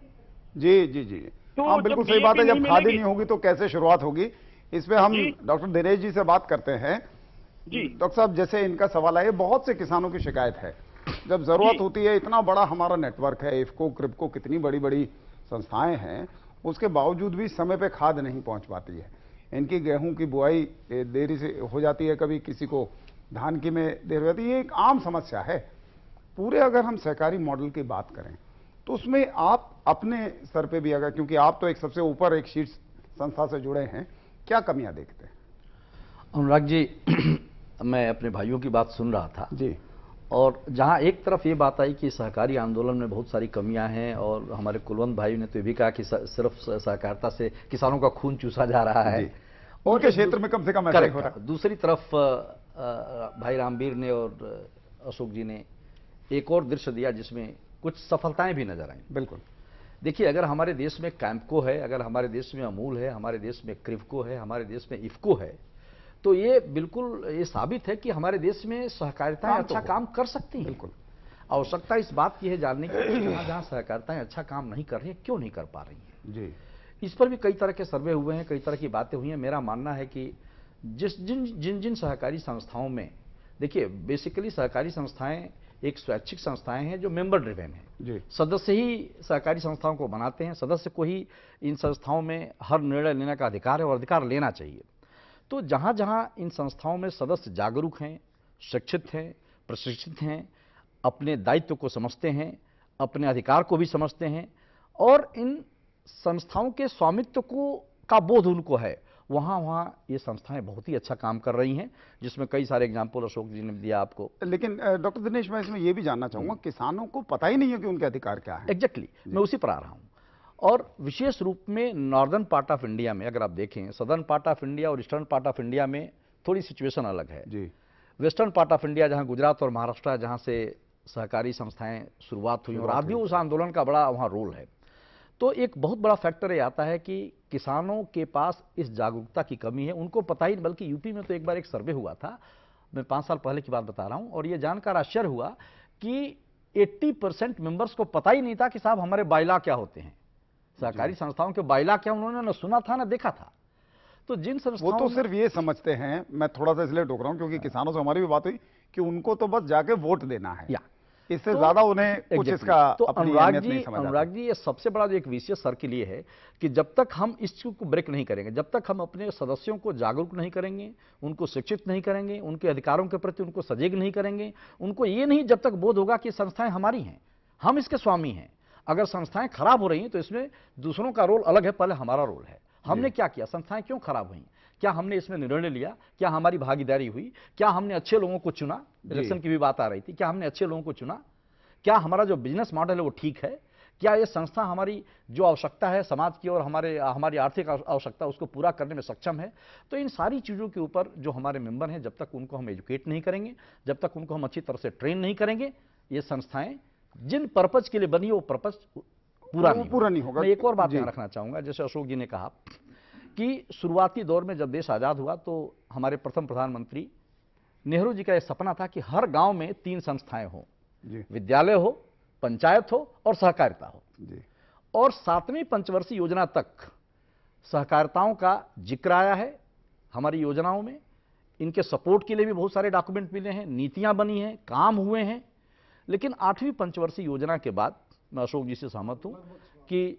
जी जी जी, तो हाँ बिल्कुल सही बात है। जब खाद ही नहीं होगी तो कैसे शुरुआत होगी? इस पे हम डॉक्टर दिनेश जी से बात करते हैं। जी डॉक्टर साहब, जैसे इनका सवाल है, बहुत से किसानों की शिकायत है, जब जरूरत होती है, इतना बड़ा हमारा नेटवर्क है, इफको क्रिप्को कितनी बड़ी बड़ी संस्थाएं हैं, उसके बावजूद भी समय पे खाद नहीं पहुंच पाती है। इनकी गेहूं की बुआई देरी से हो जाती है, कभी किसी को धान की में देर हो जाती है। ये एक आम समस्या है। पूरे अगर हम सहकारी मॉडल की बात करें तो उसमें आप अपने स्तर पे भी, अगर, क्योंकि आप तो एक सबसे ऊपर एक शीर्ष संस्था से जुड़े हैं, क्या कमियां देखते हैं? अनुराग जी, मैं अपने भाइयों की बात सुन रहा था जी, और जहां एक तरफ ये बात आई कि सहकारी आंदोलन में बहुत सारी कमियां हैं, और हमारे कुलवंत भाई ने तो ये भी कहा कि सिर्फ सहकारिता से किसानों का खून चूसा जा रहा है, और के क्षेत्र में कम से कम ऐसा ही हो रहा है। दूसरी तरफ भाई रामवीर ने और अशोक जी ने एक और दृश्य दिया जिसमें कुछ सफलताएं भी नजर आई। बिल्कुल। देखिए, अगर हमारे देश में कैंपको है, अगर हमारे देश में अमूल है, हमारे देश में क्रिप्को है, हमारे देश में इफको है, तो ये बिल्कुल ये साबित है कि हमारे देश में सहकारिताएं अच्छा काम कर सकती हैं। बिल्कुल। आवश्यकता इस बात की है जानने की कि जहां सहकारिताएं अच्छा काम नहीं कर रही हैं, क्यों नहीं कर पा रही हैं। जी, इस पर भी कई तरह के सर्वे हुए हैं, कई तरह की बातें हुई हैं। मेरा मानना है कि जिन सहकारी संस्थाओं में, देखिए बेसिकली सहकारी संस्थाएं एक स्वैच्छिक संस्थाएं हैं जो मेंबर ड्रिवेन है। सदस्य ही सहकारी संस्थाओं को बनाते हैं, सदस्य को ही इन संस्थाओं में हर निर्णय लेने का अधिकार है और अधिकार लेना चाहिए। तो जहां जहां इन संस्थाओं में सदस्य जागरूक हैं, शिक्षित हैं, प्रशिक्षित हैं, अपने दायित्व को समझते हैं, अपने अधिकार को भी समझते हैं और इन संस्थाओं के स्वामित्व को का बोध उनको है, वहां ये संस्थाएं बहुत ही अच्छा काम कर रही हैं, जिसमें कई सारे एग्जाम्पल अशोक जी ने दिया आपको। लेकिन डॉक्टर दिनेश, मैं इसमें यह भी जानना चाहूंगा, किसानों को पता ही नहीं है कि उनके अधिकार क्या है। एग्जैक्टली, मैं उसी पर आ रहा हूं। और विशेष रूप में नॉर्दर्न पार्ट ऑफ इंडिया में अगर आप देखें, सदर्न पार्ट ऑफ इंडिया और ईस्टर्न पार्ट ऑफ इंडिया में थोड़ी सिचुएशन अलग है। जी। वेस्टर्न पार्ट ऑफ इंडिया, जहां गुजरात और महाराष्ट्र, जहां से सहकारी संस्थाएं शुरुआत हुई और आज भी उस आंदोलन का बड़ा वहां रोल है। तो एक बहुत बड़ा फैक्टर ये आता है कि किसानों के पास इस जागरूकता की कमी है, उनको पता ही, बल्कि यूपी में तो एक बार एक सर्वे हुआ था, मैं 5 साल पहले की बात बता रहा हूं, और ये जानकर आश्चर्य हुआ कि 80% मेंबर्स को पता ही नहीं था कि साहब हमारे बायला क्या होते हैं, सहकारी संस्थाओं के बायला क्या उन्होंने न सुना था न देखा था। तो जिन संस्थाओं, वो तो सिर्फ ये समझते हैं, मैं थोड़ा सा इसलिए टोक रहा हूं क्योंकि किसानों से हमारी भी बात हुई कि उनको तो बस जाके वोट देना है, इससे ज्यादा उन्हें कुछ इसका अपनी अहमियत नहीं समझ आता। अनुराग जी, ये सबसे बड़ा जो एक विशेष सर्किल ये है कि जब तक हम इस चीज को ब्रेक नहीं करेंगे, जब तक हम अपने सदस्यों को जागरूक नहीं करेंगे, उनको शिक्षित नहीं करेंगे, उनके अधिकारों के प्रति उनको सजग नहीं करेंगे, उनको ये नहीं जब तक बोध होगा कि संस्थाएं हमारी हैं, हम इसके स्वामी हैं। अगर संस्थाएं खराब हो रही हैं तो इसमें दूसरों का रोल अलग है, पहले हमारा रोल है। हमने क्या किया, संस्थाएं क्यों खराब हुई, क्या हमने इसमें निर्णय लिया, क्या हमारी भागीदारी हुई, क्या हमने अच्छे लोगों को चुना, इलेक्शन की भी बात आ रही थी, क्या हमने अच्छे लोगों को चुना, क्या हमारा जो बिजनेस मॉडल है वो ठीक है, क्या ये संस्था हमारी जो आवश्यकता है समाज की और हमारी आर्थिक आवश्यकता उसको पूरा करने में सक्षम है। तो इन सारी चीज़ों के ऊपर जो हमारे मेंबर हैं, जब तक उनको हम एजुकेट नहीं करेंगे, जब तक उनको हम अच्छी तरह से ट्रेन नहीं करेंगे, ये संस्थाएं जिन पर्पज के लिए बनी वो पर्पज पूरा नहीं होगा। मैं एक और बात यहाँ रखना चाहूँगा, जैसे अशोक जी ने कहा कि शुरुआती दौर में जब देश आज़ाद हुआ तो हमारे प्रथम प्रधानमंत्री नेहरू जी का यह सपना था कि हर गांव में 3 संस्थाएं हों, विद्यालय हो, पंचायत हो और सहकारिता हो। और 7वीं पंचवर्षीय योजना तक सहकारिताओं का जिक्र आया है हमारी योजनाओं में, इनके सपोर्ट के लिए भी बहुत सारे डॉक्यूमेंट मिले हैं, नीतियां बनी हैं, काम हुए हैं। लेकिन 8वीं पंचवर्षीय योजना के बाद मैं अशोक जी से सहमत हूं कि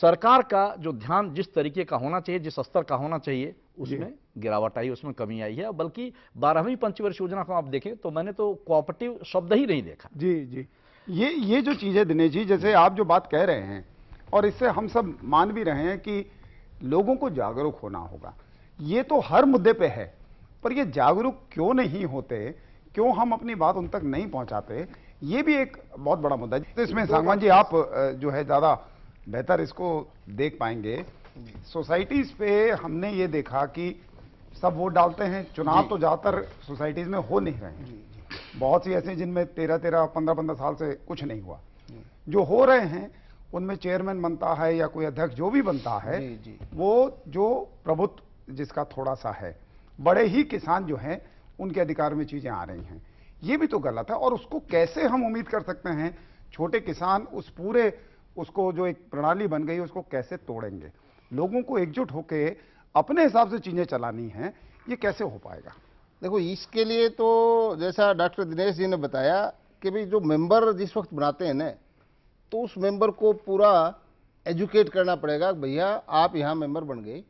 सरकार का जो ध्यान जिस तरीके का होना चाहिए, जिस स्तर का होना चाहिए, उसमें गिरावट आई, उसमें कमी आई है। बल्कि 12वीं पंचवर्षीय योजना को आप देखें तो मैंने तो कोऑपरेटिव शब्द ही नहीं देखा। जी जी, ये जो चीज है दिनेश जी, जैसे आप जो बात कह रहे हैं और इससे हम सब मान भी रहे हैं कि लोगों को जागरूक होना होगा, ये तो हर मुद्दे पे है, पर ये जागरूक क्यों नहीं होते, क्यों हम अपनी बात उन तक नहीं पहुंचाते, ये भी एक बहुत बड़ा मुद्दा है। तो इसमें सांगवान जी आप जो है ज़्यादा बेहतर इसको देख पाएंगे। सोसाइटीज़ पे हमने ये देखा कि सब वोट डालते हैं, चुनाव तो ज़्यादातर सोसाइटीज़ में हो नहीं रहे हैं। बहुत सी ऐसे जिनमें 13-13, 15-15 साल से कुछ नहीं हुआ। जो हो रहे हैं उनमें चेयरमैन बनता है या कोई अध्यक्ष जो भी बनता है, वो जो प्रभुत्व जिसका थोड़ा सा है, बड़े ही किसान जो हैं उनके अधिकार में चीजें आ रही हैं। ये भी तो गलत है। और उसको कैसे हम उम्मीद कर सकते हैं छोटे किसान उस पूरे उसको जो एक प्रणाली बन गई उसको कैसे तोड़ेंगे? लोगों को एकजुट होकर अपने हिसाब से चीजें चलानी हैं, ये कैसे हो पाएगा? देखो, इसके लिए तो जैसा डॉक्टर दिनेश जी ने बताया कि भाई जो मेंबर जिस वक्त बनाते हैं ना, तो उस मेंबर को पूरा एजुकेट करना पड़ेगा। भैया आप यहाँ मेंबर बन गए,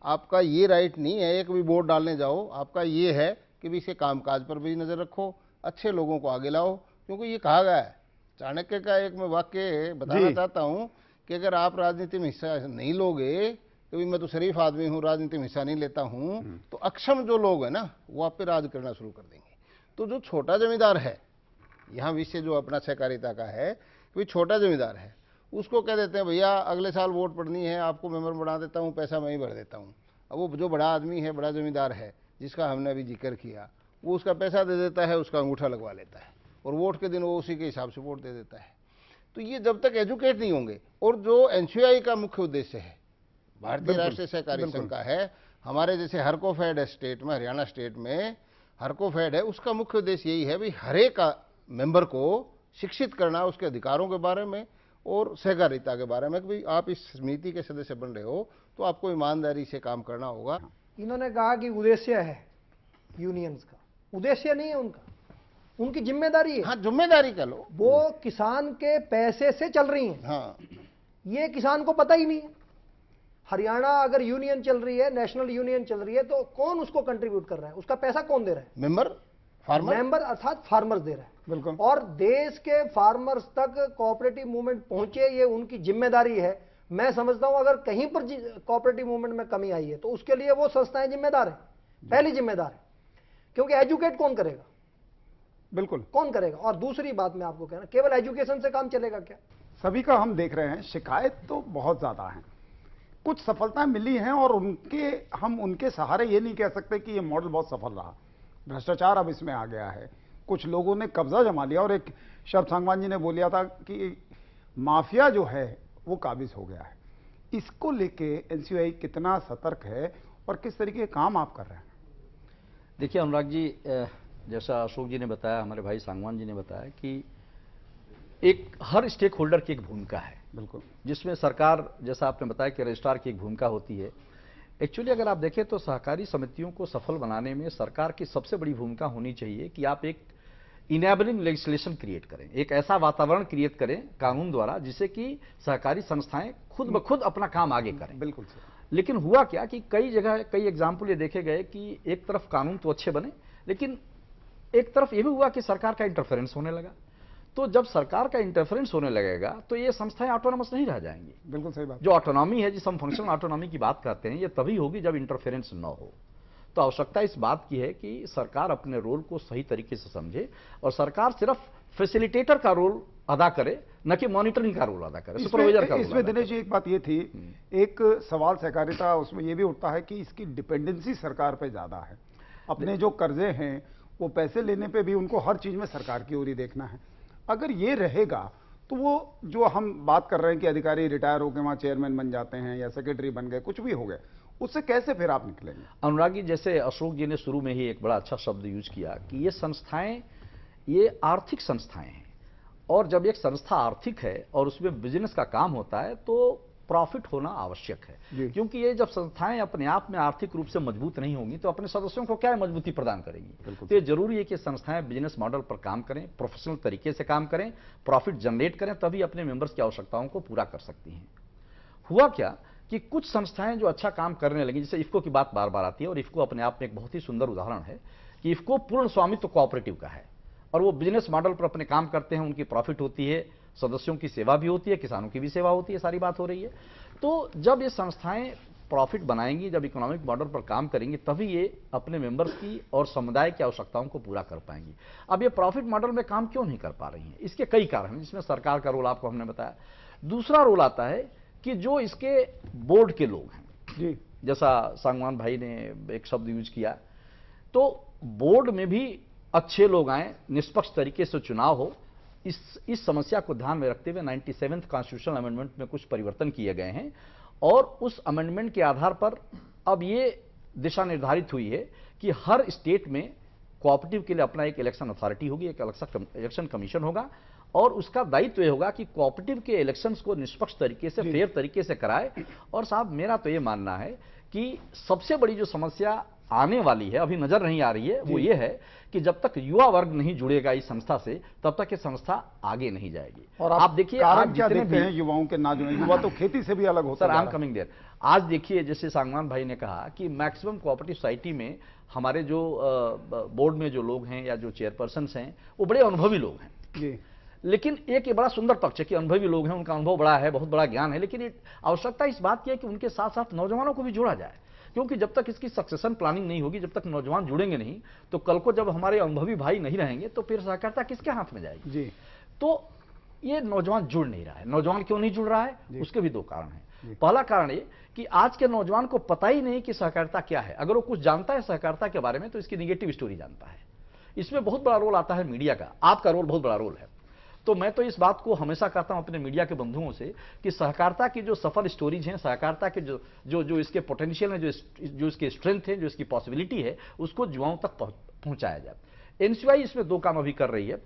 आपका ये राइट नहीं है कि भी वोट डालने जाओ, आपका ये है कि भी इसे कामकाज पर भी नज़र रखो, अच्छे लोगों को आगे लाओ। क्योंकि ये कहा गया है, चाणक्य का एक मैं वाक्य बताना चाहता हूँ कि अगर आप राजनीति में हिस्सा नहीं लोगे, क्योंकि मैं तो शरीफ आदमी हूँ, राजनीति में हिस्सा नहीं लेता हूँ, तो अक्षम जो लोग हैं ना वो आप पे राज करना शुरू कर देंगे। तो जो छोटा जमींदार है, यहाँ विषय जो अपना सहकारिता का है, कोई छोटा जमींदार है, उसको कह देते हैं भैया अगले साल वोट पड़नी है, आपको मेंबर बना देता हूँ, पैसा मैं ही भर देता हूँ। अब वो जो बड़ा आदमी है, बड़ा जमींदार है, जिसका हमने अभी जिक्र किया, वो उसका पैसा दे देता है, उसका अंगूठा लगवा लेता है और वोट के दिन वो उसी के हिसाब से वोट दे देता है। तो ये जब तक एजुकेट नहीं होंगे, और जो एनसीआई का मुख्य उद्देश्य है, भारतीय राष्ट्रीय सहकारी संघ का है, हमारे जैसे हरकोफेड है स्टेट में, हरियाणा स्टेट में हरकोफेड है, उसका मुख्य उद्देश्य यही है भी हर एक मेंबर को शिक्षित करना उसके अधिकारों के बारे में और सहकारिता के बारे में कि भाई आप इस समिति के सदस्य बन रहे हो तो आपको ईमानदारी से काम करना होगा। इन्होंने कहा कि उद्देश्य है यूनियंस का, उद्देश्य नहीं है उनका, उनकी जिम्मेदारी है। हाँ, जिम्मेदारी कह लो। वो किसान के पैसे से चल रही हैं। हाँ, ये किसान को पता ही नहीं है। हरियाणा अगर यूनियन चल रही है, नेशनल यूनियन चल रही है, तो कौन उसको कंट्रीब्यूट कर रहा है? उसका पैसा कौन दे रहा है? मेंबर, फार्मर, मेंबर अर्थात फार्मर्स दे रहा है। बिल्कुल। और देश के फार्मर्स तक कोऑपरेटिव मूवमेंट पहुंचे, ये उनकी जिम्मेदारी है। मैं समझता हूं अगर कहीं पर कोऑपरेटिव मूवमेंट में कमी आई है तो उसके लिए वो संस्थाएं जिम्मेदार है, पहली जिम्मेदार है। क्योंकि एजुकेट कौन करेगा? बिल्कुल, कौन करेगा? और दूसरी बात मैं आपको कहना, केवल एजुकेशन से काम चलेगा क्या? सभी का हम देख रहे हैं, शिकायत तो बहुत ज्यादा है। कुछ सफलताएं मिली हैं और हम उनके सहारे ये नहीं कह सकते कि ये मॉडल बहुत सफल रहा। भ्रष्टाचार अब इसमें आ गया है, कुछ लोगों ने कब्जा जमा लिया, और एक शब्द सांगवान जी ने बोलिया था कि माफिया जो है वो काबिज हो गया है। इसको लेके एनसीआई कितना सतर्क है और किस तरीके के काम आप कर रहे हैं? देखिए अनुराग जी, जैसा अशोक जी ने बताया, हमारे भाई सांगवान जी ने बताया कि एक हर स्टेक होल्डर की एक भूमिका है। बिल्कुल, जिसमें सरकार, जैसा आपने बताया कि रजिस्ट्रार की एक भूमिका होती है। एक्चुअली अगर आप देखें तो सहकारी समितियों को सफल बनाने में सरकार की सबसे बड़ी भूमिका होनी चाहिए कि आप एक इनेबलिंग लेजिस्लेशन क्रिएट करें, एक ऐसा वातावरण क्रिएट करें कानून द्वारा जिससे कि सहकारी संस्थाएं खुद ब खुद अपना काम आगे करें। बिल्कुल। लेकिन हुआ क्या कि कई जगह कई एग्जाम्पल ये देखे गए कि एक तरफ कानून तो अच्छे बने, लेकिन एक तरफ ये भी हुआ कि सरकार का इंटरफेरेंस होने लगा। तो जब सरकार का इंटरफेरेंस होने लगेगा तो ये संस्थाएं ऑटोनॉमस नहीं रह जाएंगी। बिल्कुल सही बात। जो ऑटोनॉमी है, जिस हम फंक्शनल ऑटोनॉमी की बात करते हैं, ये तभी होगी जब इंटरफेरेंस न हो। तो आवश्यकता इस बात की है कि सरकार अपने रोल को सही तरीके से समझे और सरकार सिर्फ फैसिलिटेटर का रोल अदा करे, न कि मॉनिटरिंग का रोल अदा करे, सुपरवाइजर का रोल। इसमें दिनेश जी एक बात ये थी, एक सवाल सहकारिता उसमें ये भी उठता है कि इसकी डिपेंडेंसी सरकार पे ज्यादा है। अपने जो कर्जे हैं वो पैसे लेने पे भी उनको हर चीज में सरकार की ओर ही देखना है। अगर ये रहेगा तो वो जो हम बात कर रहे हैं कि अधिकारी रिटायर होकर वहां चेयरमैन बन जाते हैं या सेक्रेटरी बन गए, कुछ भी हो गए, उससे कैसे फिर आप निकलेंगे? अनुराग जी, जैसे अशोक जी ने शुरू में ही एक बड़ा अच्छा शब्द यूज किया कि ये संस्थाएं, ये आर्थिक संस्थाएं हैं, और जब एक संस्था आर्थिक है और उसमें बिजनेस का काम होता है तो प्रॉफिट होना आवश्यक है। क्योंकि ये जब संस्थाएं अपने आप में आर्थिक रूप से मजबूत नहीं होंगी तो अपने सदस्यों को क्या मजबूती प्रदान करेंगी? तो ये जरूरी है कि संस्थाएं बिजनेस मॉडल पर काम करें, प्रोफेशनल तरीके से काम करें, प्रॉफिट जनरेट करें, तभी अपने मेंबर्स की आवश्यकताओं को पूरा कर सकती हैं। हुआ क्या कि कुछ संस्थाएं जो अच्छा काम करने लगी, जैसे इफ्को की बात बार बार आती है, और इफ्को अपने आप में एक बहुत ही सुंदर उदाहरण है कि इफ्को पूर्ण स्वामित्व कोऑपरेटिव का है और वो बिजनेस मॉडल पर अपने काम करते हैं, उनकी प्रॉफिट होती है, सदस्यों की सेवा भी होती है, किसानों की भी सेवा होती है, सारी बात हो रही है। तो जब ये संस्थाएं प्रॉफिट बनाएंगी, जब इकोनॉमिक मॉडल पर काम करेंगी, तभी ये अपने मेंबर्स की और समुदाय की आवश्यकताओं को पूरा कर पाएंगी। अब ये प्रॉफिट मॉडल में काम क्यों नहीं कर पा रही हैं? इसके कई कारण हैं, जिसमें सरकार का रोल आपको हमने बताया। दूसरा रोल आता है कि जो इसके बोर्ड के लोग हैं जी, जैसा सांगवान भाई ने एक शब्द यूज किया, तो बोर्ड में भी अच्छे लोग आए, निष्पक्ष तरीके से चुनाव हो। इस समस्या को ध्यान में रखते हुए 97th कॉन्स्टिट्यूशनल अमेंडमेंट में कुछ परिवर्तन किए गए हैं और उस अमेंडमेंट के आधार पर अब ये दिशा निर्धारित हुई है कि हर स्टेट में कोऑपरेटिव के लिए अपना एक इलेक्शन अथॉरिटी होगी, एक इलेक्शन कमीशन होगा और उसका दायित्व ये होगा कि कोऑपरेटिव के इलेक्शंस को निष्पक्ष तरीके से, फेयर तरीके से कराए। और साहब, मेरा तो ये मानना है कि सबसे बड़ी जो समस्या आने वाली है, अभी नजर नहीं आ रही है, वो ये है कि जब तक युवा वर्ग नहीं जुड़ेगा इस संस्था से, तब तक ये संस्था आगे नहीं जाएगी। और आप देखिए कारण क्या देखते हैं युवाओं के ना जुड़े? युवा तो खेती से भी अलग होता है। Sir, I am coming there. आज देखिए, जैसे सांगवान भाई ने कहा कि मैक्सिमम कोऑपरेटिव सोसाइटी में हमारे जो बोर्ड में जो लोग हैं या जो चेयरपर्सन हैं, वो बड़े अनुभवी लोग हैं जी। लेकिन एक ये बड़ा सुंदर पक्ष है कि अनुभवी लोग हैं, उनका अनुभव बड़ा है, बहुत बड़ा ज्ञान है, लेकिन आवश्यकता इस बात की है कि उनके साथ साथ नौजवानों को भी जोड़ा जाए, क्योंकि जब तक इसकी सक्सेशन प्लानिंग नहीं होगी, जब तक नौजवान जुड़ेंगे नहीं, तो कल को जब हमारे अनुभवी भाई नहीं रहेंगे तो फिर सहकारिता किसके हाथ में जाएगी जी। तो ये नौजवान जुड़ नहीं रहा है। नौजवान क्यों नहीं जुड़ रहा है? उसके भी दो कारण हैं। पहला कारण ये कि आज के नौजवान को पता ही नहीं कि सहकारिता क्या है। अगर वो कुछ जानता है सहकारिता के बारे में तो इसकी निगेटिव स्टोरी जानता है। इसमें बहुत बड़ा रोल आता है मीडिया का, आपका रोल बहुत बड़ा रोल है। तो मैं तो इस बात को हमेशा कहता हूं अपने मीडिया के बंधुओं से कि सहकारिता की जो सफल स्टोरीज हैं, सहकारिता के जो इसके पोटेंशियल है, जो इसके स्ट्रेंथ है, जो इसकी पॉसिबिलिटी है, उसको युवाओं तक पहुंचाया जाए। एनसीयूआई इसमें दो काम अभी कर रही है।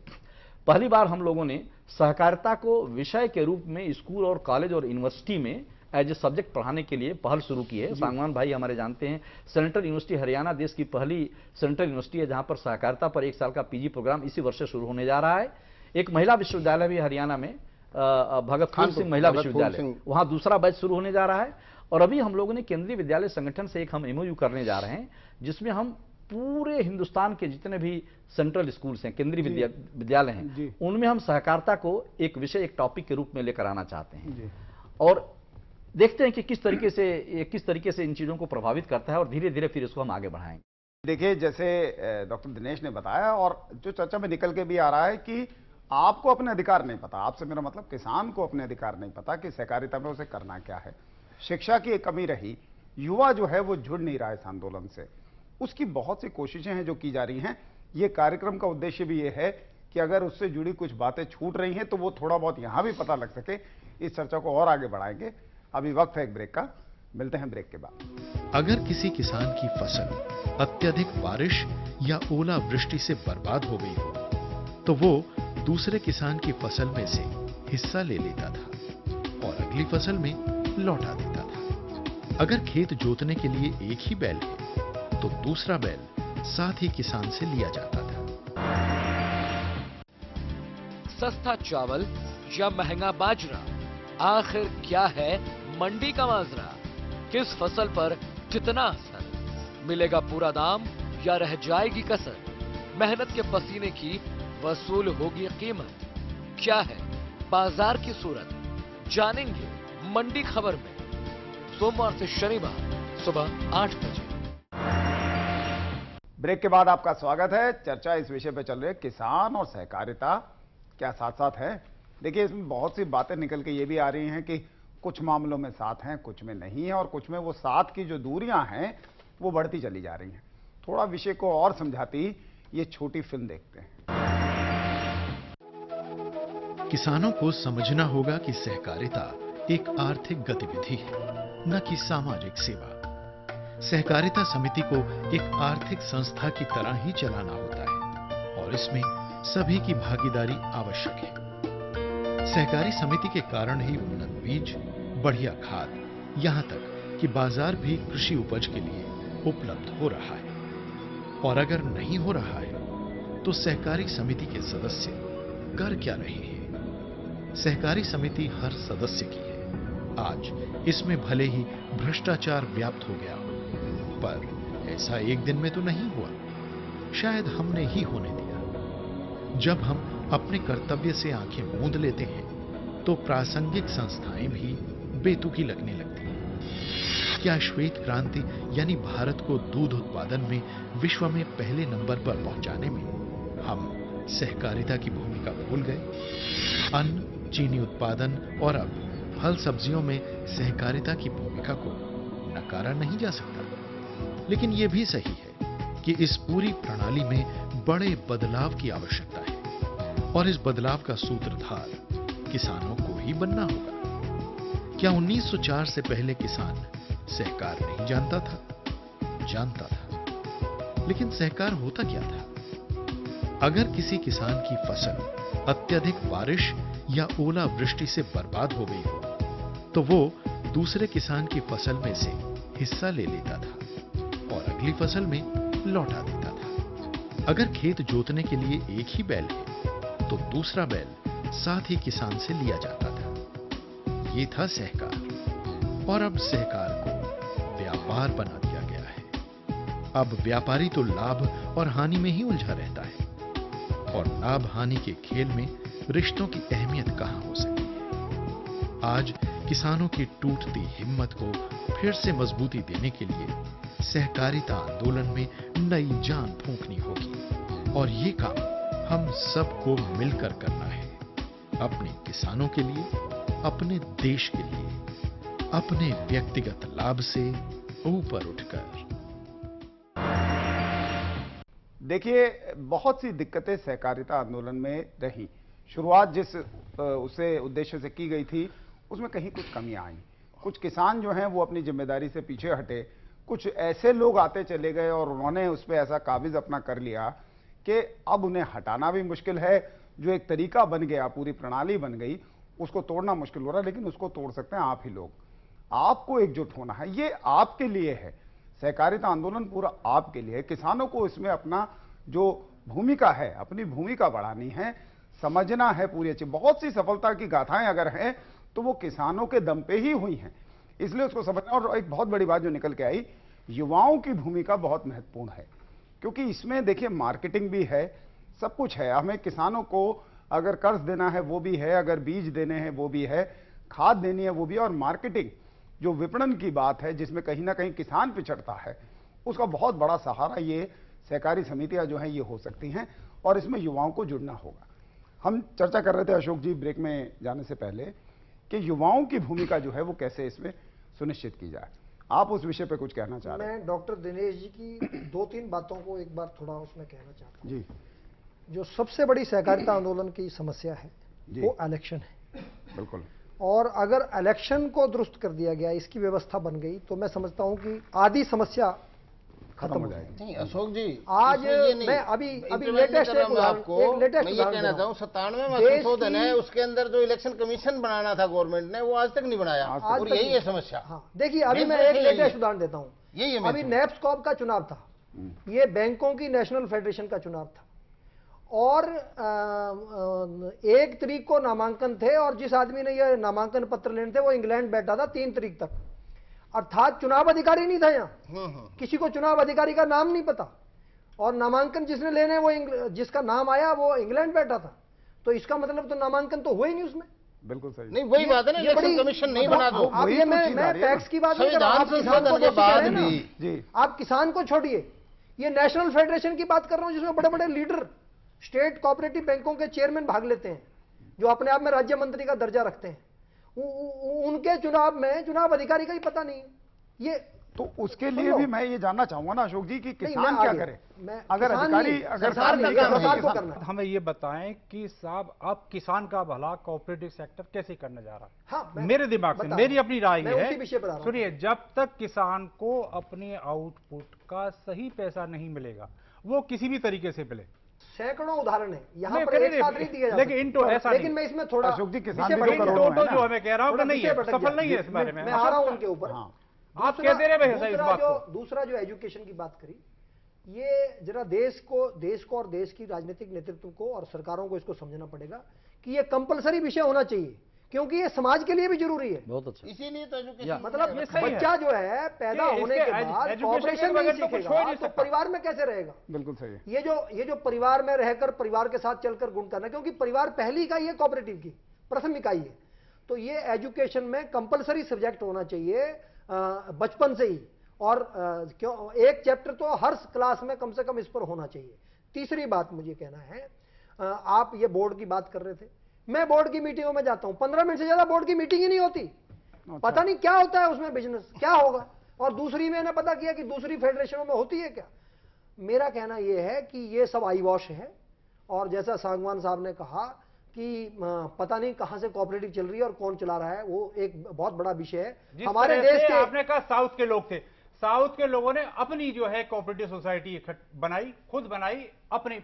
पहली बार हम लोगों ने सहकारिता को विषय के रूप में स्कूल और कॉलेज और यूनिवर्सिटी में एज ए सब्जेक्ट पढ़ाने के लिए पहल शुरू की है। सांगवान भाई हमारे जानते हैं, सेंट्रल यूनिवर्सिटी हरियाणा देश की पहली सेंट्रल यूनिवर्सिटी है जहां पर सहकारिता पर 1 साल का पीजी प्रोग्राम इसी वर्ष से शुरू होने जा रहा है। एक महिला विश्वविद्यालय भी हरियाणा में, भगत पूर सिंह महिला विश्वविद्यालय, वहां दूसरा बैच शुरू होने जा रहा है। और अभी हम लोगों ने केंद्रीय विद्यालय संगठन से एक हम एमओयू करने जा रहे हैं, जिसमें हम पूरे हिंदुस्तान के जितने भी सेंट्रल स्कूल्स हैं, केंद्रीय विद्यालय हैं, उनमें हम सहकारिता को एक विषय, एक टॉपिक के रूप में लेकर आना चाहते हैं। और देखते हैं कि किस तरीके से इन चीजों को प्रभावित करता है और धीरे धीरे फिर इसको हम आगे बढ़ाएंगे। देखिए, जैसे डॉक्टर दिनेश ने बताया और जो चर्चा में निकल के भी आ रहा है कि आपको अपने अधिकार नहीं पता, आपसे मेरा मतलब किसान को अपने अधिकार नहीं पता कि सहकारिता में उसे करना क्या है। शिक्षा की एक कमी रही, युवा जो है वो जुड़ नहीं रहा है इस आंदोलन से। उसकी बहुत सी कोशिशें हैं जो की जा रही हैं। ये कार्यक्रम का उद्देश्य भी ये है कि अगर उससे जुड़ी कुछ बातें छूट रही हैं तो वो थोड़ा बहुत यहां भी पता लग सके। इस चर्चा को और आगे बढ़ाएंगे। अभी वक्त है एक ब्रेक का, मिलते हैं ब्रेक के बाद। अगर किसी किसान की फसल अत्यधिक बारिश या ओलावृष्टि से बर्बाद हो गई हो तो वो दूसरे किसान की फसल में से हिस्सा ले लेता था और अगली फसल में लौटा देता था। अगर खेत जोतने के लिए एक ही बैल है तो दूसरा बैल साथ ही किसान से लिया जाता था। सस्ता चावल या महंगा बाजरा, आखिर क्या है मंडी का माजरा? किस फसल पर कितना असर? मिलेगा पूरा दाम या रह जाएगी कसर? मेहनत के पसीने की वसूल होगी कीमत? क्या है बाजार की सूरत? जानेंगे मंडी खबर में, सोमवार से शनिवार सुबह 8 बजे। ब्रेक के बाद आपका स्वागत है। चर्चा इस विषय पर चल रही है, किसान और सहकारिता क्या साथ साथ है? देखिए, इसमें बहुत सी बातें निकल के ये भी आ रही हैं कि कुछ मामलों में साथ हैं, कुछ में नहीं है, और कुछ में वो साथ की जो दूरियां हैं वो बढ़ती चली जा रही हैं। थोड़ा विषय को और समझाती ये छोटी फिल्म देखते हैं। किसानों को समझना होगा कि सहकारिता एक आर्थिक गतिविधि है, न कि सामाजिक सेवा। सहकारिता समिति को एक आर्थिक संस्था की तरह ही चलाना होता है और इसमें सभी की भागीदारी आवश्यक है। सहकारी समिति के कारण ही उन्नत बीज, बढ़िया खाद, यहां तक कि बाजार भी कृषि उपज के लिए उपलब्ध हो रहा है। और अगर नहीं हो रहा है तो सहकारी समिति के सदस्य कर क्या रहे हैं? सहकारी समिति हर सदस्य की है। आज इसमें भले ही भ्रष्टाचार व्याप्त हो गया हो, पर ऐसा एक दिन में तो नहीं हुआ, शायद हमने ही होने दिया। जब हम अपने कर्तव्य से आंखें मूंद लेते हैं तो प्रासंगिक संस्थाएं भी बेतुकी लगने लगती हैं। क्या श्वेत क्रांति यानी भारत को दूध उत्पादन में विश्व में पहले नंबर पर पहुंचाने में हम सहकारिता की भूमिका भूल गए? अन्न, चीनी उत्पादन और अब फल सब्जियों में सहकारिता की भूमिका को नकारा नहीं जा सकता। लेकिन यह भी सही है कि इस पूरी प्रणाली में बड़े बदलाव की आवश्यकता है और इस बदलाव का सूत्रधार किसानों को ही बनना होगा। क्या 1904 से पहले किसान सहकार नहीं जानता था? जानता था, लेकिन सहकार होता क्या था? अगर किसी किसान की फसल अत्यधिक बारिश या ओलावृष्टि से बर्बाद हो गई हो तो वो दूसरे किसान की फसल में से हिस्सा ले लेता था और अगली फसल में लौटा देता था। अगर खेत जोतने के लिए एक ही बैल है तो दूसरा बैल साथ ही किसान से लिया जाता था। ये था सहकार। और अब सहकार को व्यापार बना दिया गया है। अब व्यापारी तो लाभ और हानि में ही उलझा रहता है और लाभ हानि के खेल में रिश्तों की अहमियत कहां हो सकती है। आज किसानों की टूटती हिम्मत को फिर से मजबूती देने के लिए सहकारिता आंदोलन में नई जान फूंकनी होगी और ये काम हम सबको मिलकर करना है, अपने किसानों के लिए, अपने देश के लिए, अपने व्यक्तिगत लाभ से ऊपर उठकर। देखिए, बहुत सी दिक्कतें सहकारिता आंदोलन में रही। शुरुआत जिस उसे उद्देश्य से की गई थी उसमें कहीं कुछ कमियां आई। कुछ किसान जो हैं वो अपनी जिम्मेदारी से पीछे हटे, कुछ ऐसे लोग आते चले गए और उन्होंने उस पर ऐसा काबिज अपना कर लिया कि अब उन्हें हटाना भी मुश्किल है। जो एक तरीका बन गया, पूरी प्रणाली बन गई, उसको तोड़ना मुश्किल हो रहा है। लेकिन उसको तोड़ सकते हैं आप ही लोग। आपको एकजुट होना है, ये आपके लिए है। सहकारिता आंदोलन पूरा आपके लिए है। किसानों को इसमें अपना जो भूमिका है, अपनी भूमिका बढ़ानी है, समझना है पूरी अच्छी। बहुत सी सफलता की गाथाएं अगर हैं तो वो किसानों के दम पे ही हुई हैं, इसलिए उसको समझना। और एक बहुत बड़ी बात जो निकल के आई, युवाओं की भूमिका बहुत महत्वपूर्ण है, क्योंकि इसमें देखिए मार्केटिंग भी है, सब कुछ है। हमें किसानों को अगर कर्ज देना है वो भी है, अगर बीज देने हैं वो भी है, खाद देनी है वो भी है, और मार्केटिंग जो विपणन की बात है जिसमें कहीं ना कहीं किसान पिछड़ता है, उसका बहुत बड़ा सहारा ये सहकारी समितियां जो हैं ये हो सकती हैं। और इसमें युवाओं को जुड़ना होगा। हम चर्चा कर रहे थे अशोक जी ब्रेक में जाने से पहले कि युवाओं की भूमिका जो है वो कैसे इसमें सुनिश्चित की जाए। आप उस विषय पे कुछ कहना चाह रहे हैं? मैं डॉक्टर दिनेश जी की 2-3 बातों को एक बार थोड़ा उसमें कहना चाहता हूँ। जी, जो सबसे बड़ी सहकारिता आंदोलन की समस्या है वो इलेक्शन है। बिल्कुल। और अगर इलेक्शन को दुरुस्त कर दिया गया, इसकी व्यवस्था बन गई, तो मैं समझता हूं कि आधी समस्या खत्म हो जाएगी। नहीं अशोक जी, आज मैं अभी लेटेस्ट मैं ये कहना चाहूँ 97 में संशोधन है, उसके अंदर जो इलेक्शन कमीशन बनाना था गवर्नमेंट ने, वो आज तक नहीं बनाया और यही है समस्या। हाँ, देखिए अभी मैं एक लेटेस्ट उदाहरण देता हूँ। अभी नेप्सकॉप का चुनाव था, ये बैंकों की नेशनल फेडरेशन का चुनाव था और 1 तारीख को नामांकन थे और जिस आदमी ने ये नामांकन पत्र लेने थे वो इंग्लैंड बैठा था 3 तारीख तक, अर्थात चुनाव अधिकारी नहीं था यहाँ, किसी को चुनाव अधिकारी का नाम नहीं पता और नामांकन जिसने लेने वो जिसका नाम आया वो इंग्लैंड बैठा था, तो इसका मतलब तो नामांकन तो हुआ ही नहीं उसमें। बिल्कुल सही। नहीं वही बात है ना, इलेक्शन कमीशन नहीं बना दो। अब ये मैं टैक्स की बात नहीं कर रहा, आप किसान को छोड़िए, ये नेशनल फेडरेशन की बात कर रहा हूँ जिसमें बड़े बड़े लीडर स्टेट कोऑपरेटिव बैंकों के चेयरमैन भाग लेते हैं, जो अपने आप में राज्य मंत्री का दर्जा रखते हैं। उनके चुनाव में चुनाव अधिकारी का ही पता नहीं। ये तो उसके लिए भी मैं ये जानना चाहूंगा ना अशोक जी कि किसान क्या करे, अगर अधिकारी अगर सरकार को करना, हमें ये बताएं कि साहब आप किसान का भला कोऑपरेटिव सेक्टर कैसे करने जा रहा है? हाँ, मेरे दिमाग से मेरी अपनी राय है, है सुनिए, जब तक किसान को अपने आउटपुट का सही पैसा नहीं मिलेगा, वो किसी भी तरीके से मिले, सैकड़ों उदाहरण है यहाँ पर एक साथ नहीं दिया जाता, लेकिन इनटो ऐसा लेकिन मैं इसमें थोड़ा अशोक जी किसान जो हमें कह रहा हूँ नहीं है, सफल नहीं है इस बारे में, मैं आ रहा हूँ उनके ऊपर। आप कहते रहे भाई इस बात को। दूसरा जो एजुकेशन की बात करी, ये जरा देश को और देश की राजनीतिक नेतृत्व को और सरकारों को इसको समझना पड़ेगा कि ये कंपलसरी विषय होना चाहिए, क्योंकि ये समाज के लिए भी जरूरी है। बहुत अच्छा। इसीलिए तो एजुकेशन, मतलब बच्चा जो है पैदा होने के बाद कॉपरेशन नहीं सीखेगा तो परिवार में कैसे रहेगा? बिल्कुल सही। ये जो परिवार में रहकर परिवार के साथ चलकर गुण करना, क्योंकि परिवार पहली इकाई है कोऑपरेटिव की, प्रथम इकाई है, तो ये एजुकेशन में कंपलसरी सब्जेक्ट होना चाहिए। बचपन से ही। और क्यों एक चैप्टर तो हर क्लास में कम से कम इस पर होना चाहिए। तीसरी बात मुझे कहना है, आप ये बोर्ड की बात कर रहे थे, मैं बोर्ड की मीटिंगों में जाता हूं, 15 मिनट से ज्यादा बोर्ड की मीटिंग ही नहीं होती। पता नहीं क्या होता है उसमें, बिजनेस क्या होगा। और दूसरी मैंने पता किया कि दूसरी फेडरेशनों में होती है क्या। मेरा कहना यह है कि ये सब आई वॉश है। और जैसा सांगवान साहब ने कहा कि पता नहीं कहां से कोऑपरेटिव चल रही है और कौन चला रहा है, वो एक बहुत बड़ा विषय है हमारे देश के। आपने कहा साउथ के लोग थे, साउथ के लोगों ने अपनी जो है कोऑपरेटिव सोसाइटी बनाई, खुद बनाई, अपनी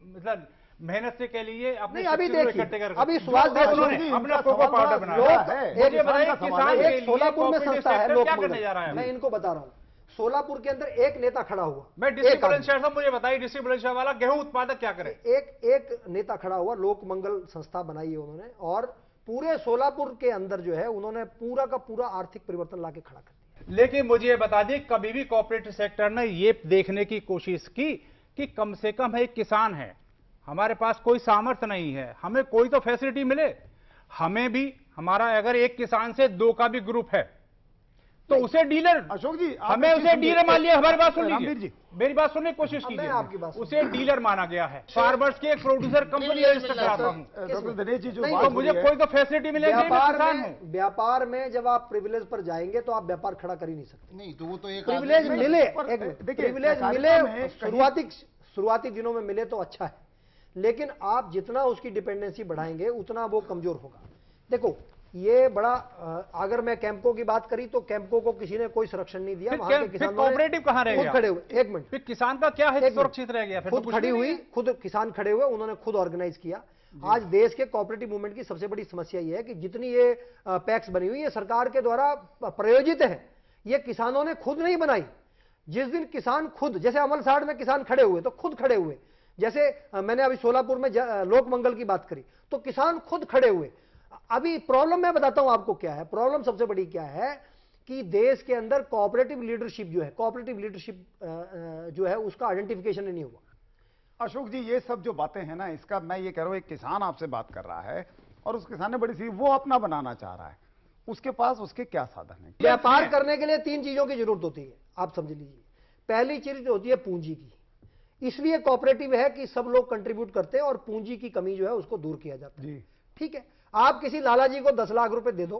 मतलब मेहनत से के लिए अपने अभी देखिए, अभी सवाल अपना कोको पाउडर बनाया है। सोलापुर में संस्था है लोकमंगल, मैं इनको बता रहा हूँ, सोलापुर के अंदर एक नेता खड़ा हुआ। मैं डिस्ट्रिक्ट बुलंदशहर से, मुझे बताइए डिस्ट्रिक्ट बुलंदशहर वाला गेहूं उत्पादक क्या करे। एक नेता खड़ा हुआ, लोकमंगल संस्था बनाई है उन्होंने, और पूरे सोलापुर के अंदर जो है उन्होंने पूरा का पूरा आर्थिक परिवर्तन लाके खड़ा कर दिया। लेकिन मुझे बता दें, कभी भी कॉर्पोरेट सेक्टर ने ये देखने की कोशिश की कि कम से कम एक किसान है, हमारे पास कोई सामर्थ्य नहीं है, हमें कोई तो फैसिलिटी मिले। हमें भी हमारा अगर एक किसान से 2 का भी ग्रुप है तो उसे डीलर, अशोक जी हमें उसे डीलर मान लिया। हमारी बात सुन लीजिए, मेरी बात सुनने की कोशिश कीजिए। उसे डीलर माना गया है, फार्मर्स की एक प्रोड्यूसर कंपनी रजिस्टर कराता हूं, तो मुझे कोई तो फैसिलिटी मिलेगी। व्यापार में जब आप प्रिविलेज पर जाएंगे तो आप व्यापार खड़ा कर ही नहीं सकते। नहीं तो वो तो एक प्रिविलेज मिले, प्रिविलेज मिले शुरुआती दिनों में मिले तो अच्छा है, लेकिन आप जितना उसकी डिपेंडेंसी बढ़ाएंगे उतना वो कमजोर होगा। देखो ये बड़ा, अगर मैं कैंपको की बात करी तो कैंपको को किसी ने कोई संरक्षण नहीं दिया। वहां के किसानों कोऑपरेटिव कहां रह गया? खुद खड़े हुए, एक मिनट, किसान का क्या है, सुरक्षित रह गया? खुद खड़ी हुई, खुद किसान खड़े हुए, उन्होंने खुद ऑर्गेनाइज किया। आज देश के कोऑपरेटिव मूवमेंट की सबसे बड़ी समस्या यह है कि जितनी ये पैक्स बनी हुई है सरकार के द्वारा प्रायोजित है, ये किसानों ने खुद नहीं बनाई। जिस दिन किसान खुद, जैसे अमलसाड़ में किसान खड़े हुए तो खुद खड़े हुए, जैसे मैंने अभी सोलापुर में लोकमंगल की बात करी तो किसान खुद खड़े हुए। अभी प्रॉब्लम मैं बताता हूं आपको क्या है, प्रॉब्लम सबसे बड़ी क्या है कि देश के अंदर कोऑपरेटिव लीडरशिप जो है, कोऑपरेटिव लीडरशिप जो है उसका आइडेंटिफिकेशन नहीं हुआ। अशोक जी ये सब जो बातें हैं ना, इसका मैं ये कह रहा हूं, एक किसान आपसे बात कर रहा है और उस किसान ने बड़ी सी वो अपना बनाना चाह रहा है, उसके पास उसके क्या साधन है? व्यापार करने के लिए 3 चीजों की जरूरत होती है, आप समझ लीजिए। पहली चीज होती है पूंजी की, इसलिए कोऑपरेटिव है कि सब लोग कंट्रीब्यूट करते हैं और पूंजी की कमी जो है उसको दूर किया जाता है। ठीक है, आप किसी लाला जी को 10 लाख रुपए दे दो,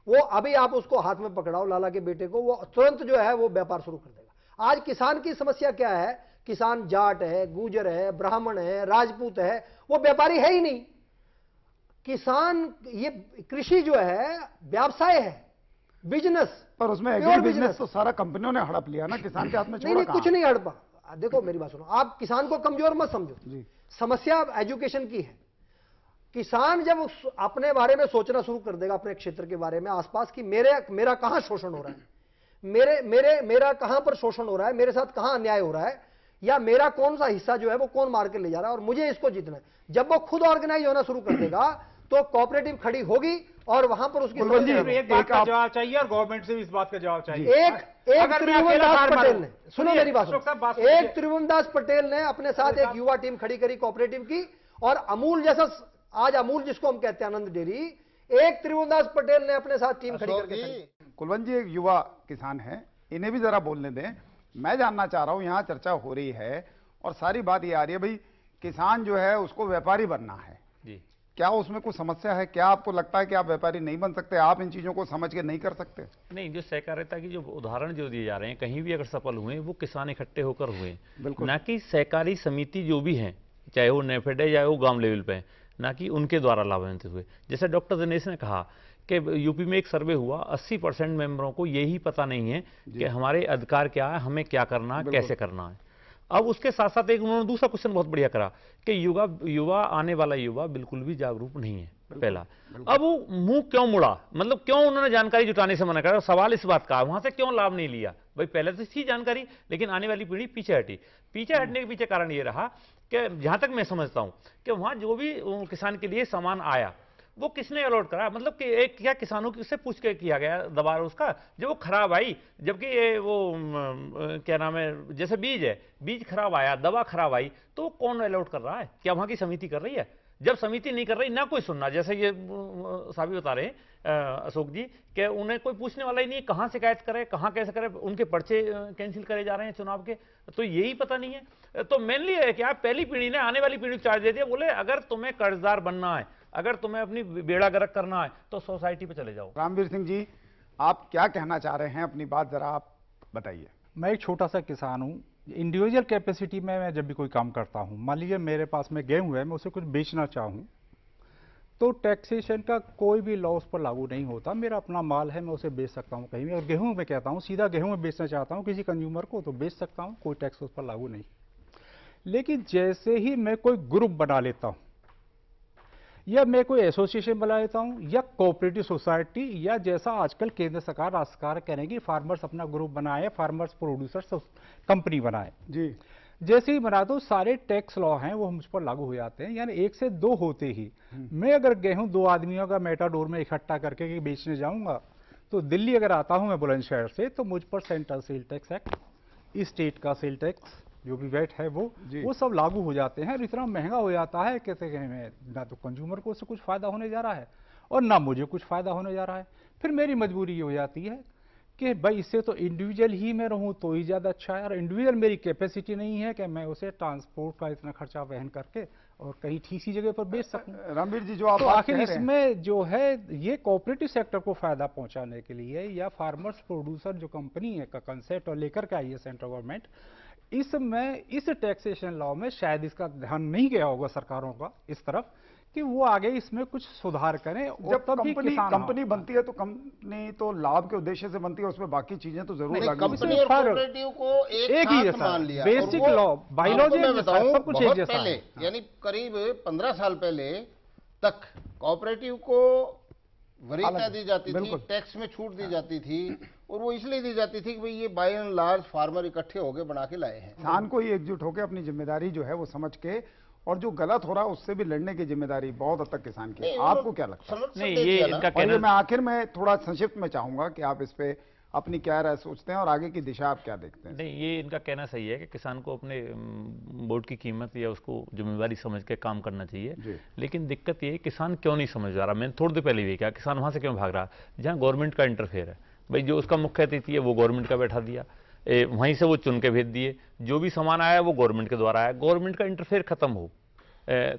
वो अभी आप उसको हाथ में पकड़ाओ लाला के बेटे को, वो तुरंत जो है वो व्यापार शुरू कर देगा। आज किसान की समस्या क्या है, किसान जाट है, गुजर है, ब्राह्मण है, राजपूत है, वो व्यापारी है ही नहीं। किसान, ये कृषि जो है व्यवसाय है, बिजनेस। पर उसमें एग्री बिजनेस तो सारा कंपनियों ने हड़प लिया ना, किसान के हाथ में छोड़ा। नहीं, कुछ नहीं हड़पा। देखो मेरी बात सुनो, आप किसान को कमजोर मत समझो, समस्या एजुकेशन की है। किसान जब अपने बारे में सोचना शुरू कर देगा, अपने क्षेत्र के बारे में, आसपास की मेरा कहां शोषण हो रहा है, मेरा कहां पर शोषण हो रहा है, मेरे साथ कहां अन्याय हो रहा है, या मेरा कौन सा हिस्सा जो है वो कौन मार के ले जा रहा है और मुझे इसको जीतना है, जब वो खुद ऑर्गेनाइज होना शुरू कर देगा तो कोऑपरेटिव खड़ी होगी और वहां पर उसकी एक बात का जवाब चाहिए और गवर्नमेंट से भी इस बात का जवाब चाहिए। एक त्रिभुवनदास पटेल ने, सुनो मेरी बात, एक त्रिभुवनदास पटेल ने अपने साथ एक युवा टीम खड़ी करी कोऑपरेटिव की, और अमूल जैसा, आज अमूल जिसको हम कहते हैं आनंद डेयरी, एक त्रिभुवनदास पटेल ने अपने साथ टीम खड़ी करके। कुलवंत जी एक युवा किसान है, इन्हें भी जरा बोलने दें। मैं जानना चाह रहा हूं, यहां चर्चा हो रही है और सारी बात ये आ रही है भाई किसान जो है उसको व्यापारी बनना है जी, क्या उसमें कुछ समस्या है? क्या आपको लगता है कि आप व्यापारी नहीं बन सकते, आप इन चीजों को समझ के नहीं कर सकते? नहीं, जो सहकारिता की जो उदाहरण जो दिए जा रहे हैं, कहीं भी अगर सफल हुए वो किसान इकट्ठे होकर हुए, ना कि सहकारी समिति जो भी है, चाहे वो नेफेड है, चाहे वो गांव लेवल पे है, ना कि उनके द्वारा लाभान्वित हुए। जैसे डॉक्टर दिनेश ने कहा कि यूपी में एक सर्वे हुआ, 80% मेंबरों को यही पता नहीं है कि हमारे अधिकार क्या है, हमें क्या करना है, कैसे करना है। अब उसके साथ साथ एक उन्होंने दूसरा क्वेश्चन बहुत बढ़िया करा कि युवा आने वाला युवा बिल्कुल भी जागरूक नहीं है, पहला। अब वो मुंह क्यों मुड़ा, मतलब क्यों उन्होंने जानकारी जुटाने से मना करा? सवाल इस बात का, वहां से क्यों लाभ नहीं लिया? भाई पहले तो थी जानकारी, लेकिन आने वाली पीढ़ी पीछे हटी। पीछे हटने के पीछे कारण ये रहा कि जहां तक मैं समझता हूं कि वहां जो भी किसान के लिए सामान आया वो किसने अलॉट करा, मतलब कि एक क्या किसानों की उससे पूछ के किया गया दबार उसका, जब वो खराब आई, जबकि ये वो क्या नाम है, जैसे बीज है, बीज खराब आया, दवा खराब आई, तो कौन अलॉट कर रहा है? क्या वहां की समिति कर रही है? जब समिति नहीं कर रही ना कोई सुनना, जैसे ये साहब बता रहे हैं अशोक जी कि उन्हें कोई पूछने वाला ही नहीं, कहां शिकायत करे, कहां कैसे करे, उनके पर्चे कैंसिल करे जा रहे हैं चुनाव के, तो यही पता नहीं है। तो मेनली है कि आप पहली पीढ़ी ने आने वाली पीढ़ी को चार्ज दे दिया, बोले अगर तुम्हें कर्जदार बनना है, अगर तुम्हें अपनी बेड़ा गर्क करना है तो सोसाइटी पे चले जाओ। रामवीर सिंह जी, आप क्या कहना चाह रहे हैं, अपनी बात जरा आप बताइए। मैं एक छोटा सा किसान हूँ। इंडिविजुअल कैपेसिटी में मैं जब भी कोई काम करता हूँ, मान लीजिए मेरे पास में गेहूँ है, मैं उसे कुछ बेचना चाहूँ तो टैक्सेशन का कोई भी लॉ उस पर लागू नहीं होता। मेरा अपना माल है, मैं उसे बेच सकता हूँ कहीं भी। और गेहूँ मैं कहता हूँ, सीधा गेहूँ में बेचना चाहता हूँ किसी कंज्यूमर को तो बेच सकता हूँ, कोई टैक्स उस पर लागू नहीं। लेकिन जैसे ही मैं कोई ग्रुप बना लेता हूँ या मैं कोई एसोसिएशन बना लेता हूँ या कोऑपरेटिव सोसाइटी, या जैसा आजकल केंद्र सरकार राज्य सरकार कह रहे हैं कि फार्मर्स अपना ग्रुप बनाए, फार्मर्स प्रोड्यूसर्स कंपनी बनाए, जी जैसे ही बना दो सारे टैक्स लॉ हैं वो मुझ पर लागू हो जाते हैं। यानी 1 से 2 होते ही मैं अगर गेहूं 2 आदमियों का मेटाडोर में इकट्ठा करके बेचने जाऊंगा तो दिल्ली अगर आता हूं मैं बुलंदशहर से, तो मुझ पर central sale tax act, state का सेल टैक्स जो भी वैट है वो सब लागू हो जाते हैं। और इतना महंगा हो जाता है कहते हैं ना तो कंज्यूमर को उससे कुछ फायदा होने जा रहा है और ना मुझे कुछ फायदा होने जा रहा है। फिर मेरी मजबूरी ये हो जाती है कि भाई इससे तो इंडिविजुअल ही मैं रहूं तो ही ज़्यादा अच्छा है, और इंडिविजुअल मेरी कैपेसिटी नहीं है कि मैं उसे ट्रांसपोर्ट का इतना खर्चा वहन करके और कहीं ठीक सी जगह पर बेच सकूं। रामवीर जी, जो आप तो बात आखिर कह रहे हैं, इसमें जो है ये कोऑपरेटिव सेक्टर को फायदा पहुंचाने के लिए या फार्मर्स प्रोड्यूसर जो कंपनी है का कंसेप्ट और लेकर के आई है सेंट्रल गवर्नमेंट, इसमें इस टैक्सेशन लॉ में शायद इसका ध्यान नहीं गया होगा सरकारों का इस तरफ कि वो आगे इसमें कुछ सुधार करें। जब कंपनी बनती है तो कंपनी तो लाभ के उद्देश्य से बनती है, उसमें बाकी चीजें तो जरूर कंपनी और कोऑपरेटिव को एक ही साथ मान लिया। बेसिक लॉ बायोलॉजी सब कुछ एक जैसा पहले, यानी करीब 15 साल पहले तक कोऑपरेटिव को वरीयता दी जाती थी, टैक्स में छूट दी जाती थी, और वो इसलिए दी जाती थी कि भाई ये बाय एंड लार्ज फार्मर इकट्ठे होकर बना के लाए हैं। किसान को ही एकजुट होकर अपनी जिम्मेदारी जो है वो समझ के, और जो गलत हो रहा है उससे भी लड़ने की जिम्मेदारी बहुत हद तक किसान की है। आपको क्या लगता है? नहीं, ये इनका कहना, मैं आखिर में थोड़ा संक्षिप्त में चाहूंगा कि आप इस पे अपनी क्या राय सोचते हैं और आगे की दिशा आप क्या देखते हैं? नहीं, ये इनका कहना सही है कि किसान को अपने वोट की कीमत या उसको जिम्मेवारी समझ के काम करना चाहिए। लेकिन दिक्कत ये है किसान क्यों नहीं समझ रहा। मैंने थोड़ी देर पहले भी कहा, किसान वहां से क्यों भाग रहा, जहां गवर्नमेंट का इंटरफेयर है। भाई जो उसका मुख्य अतिथि है वो गवर्नमेंट का बैठा दिया, वहीं से वो चुन के भेज दिए, जो भी सामान आया वो गवर्नमेंट के द्वारा आया, गवर्नमेंट का इंटरफेयर खत्म हो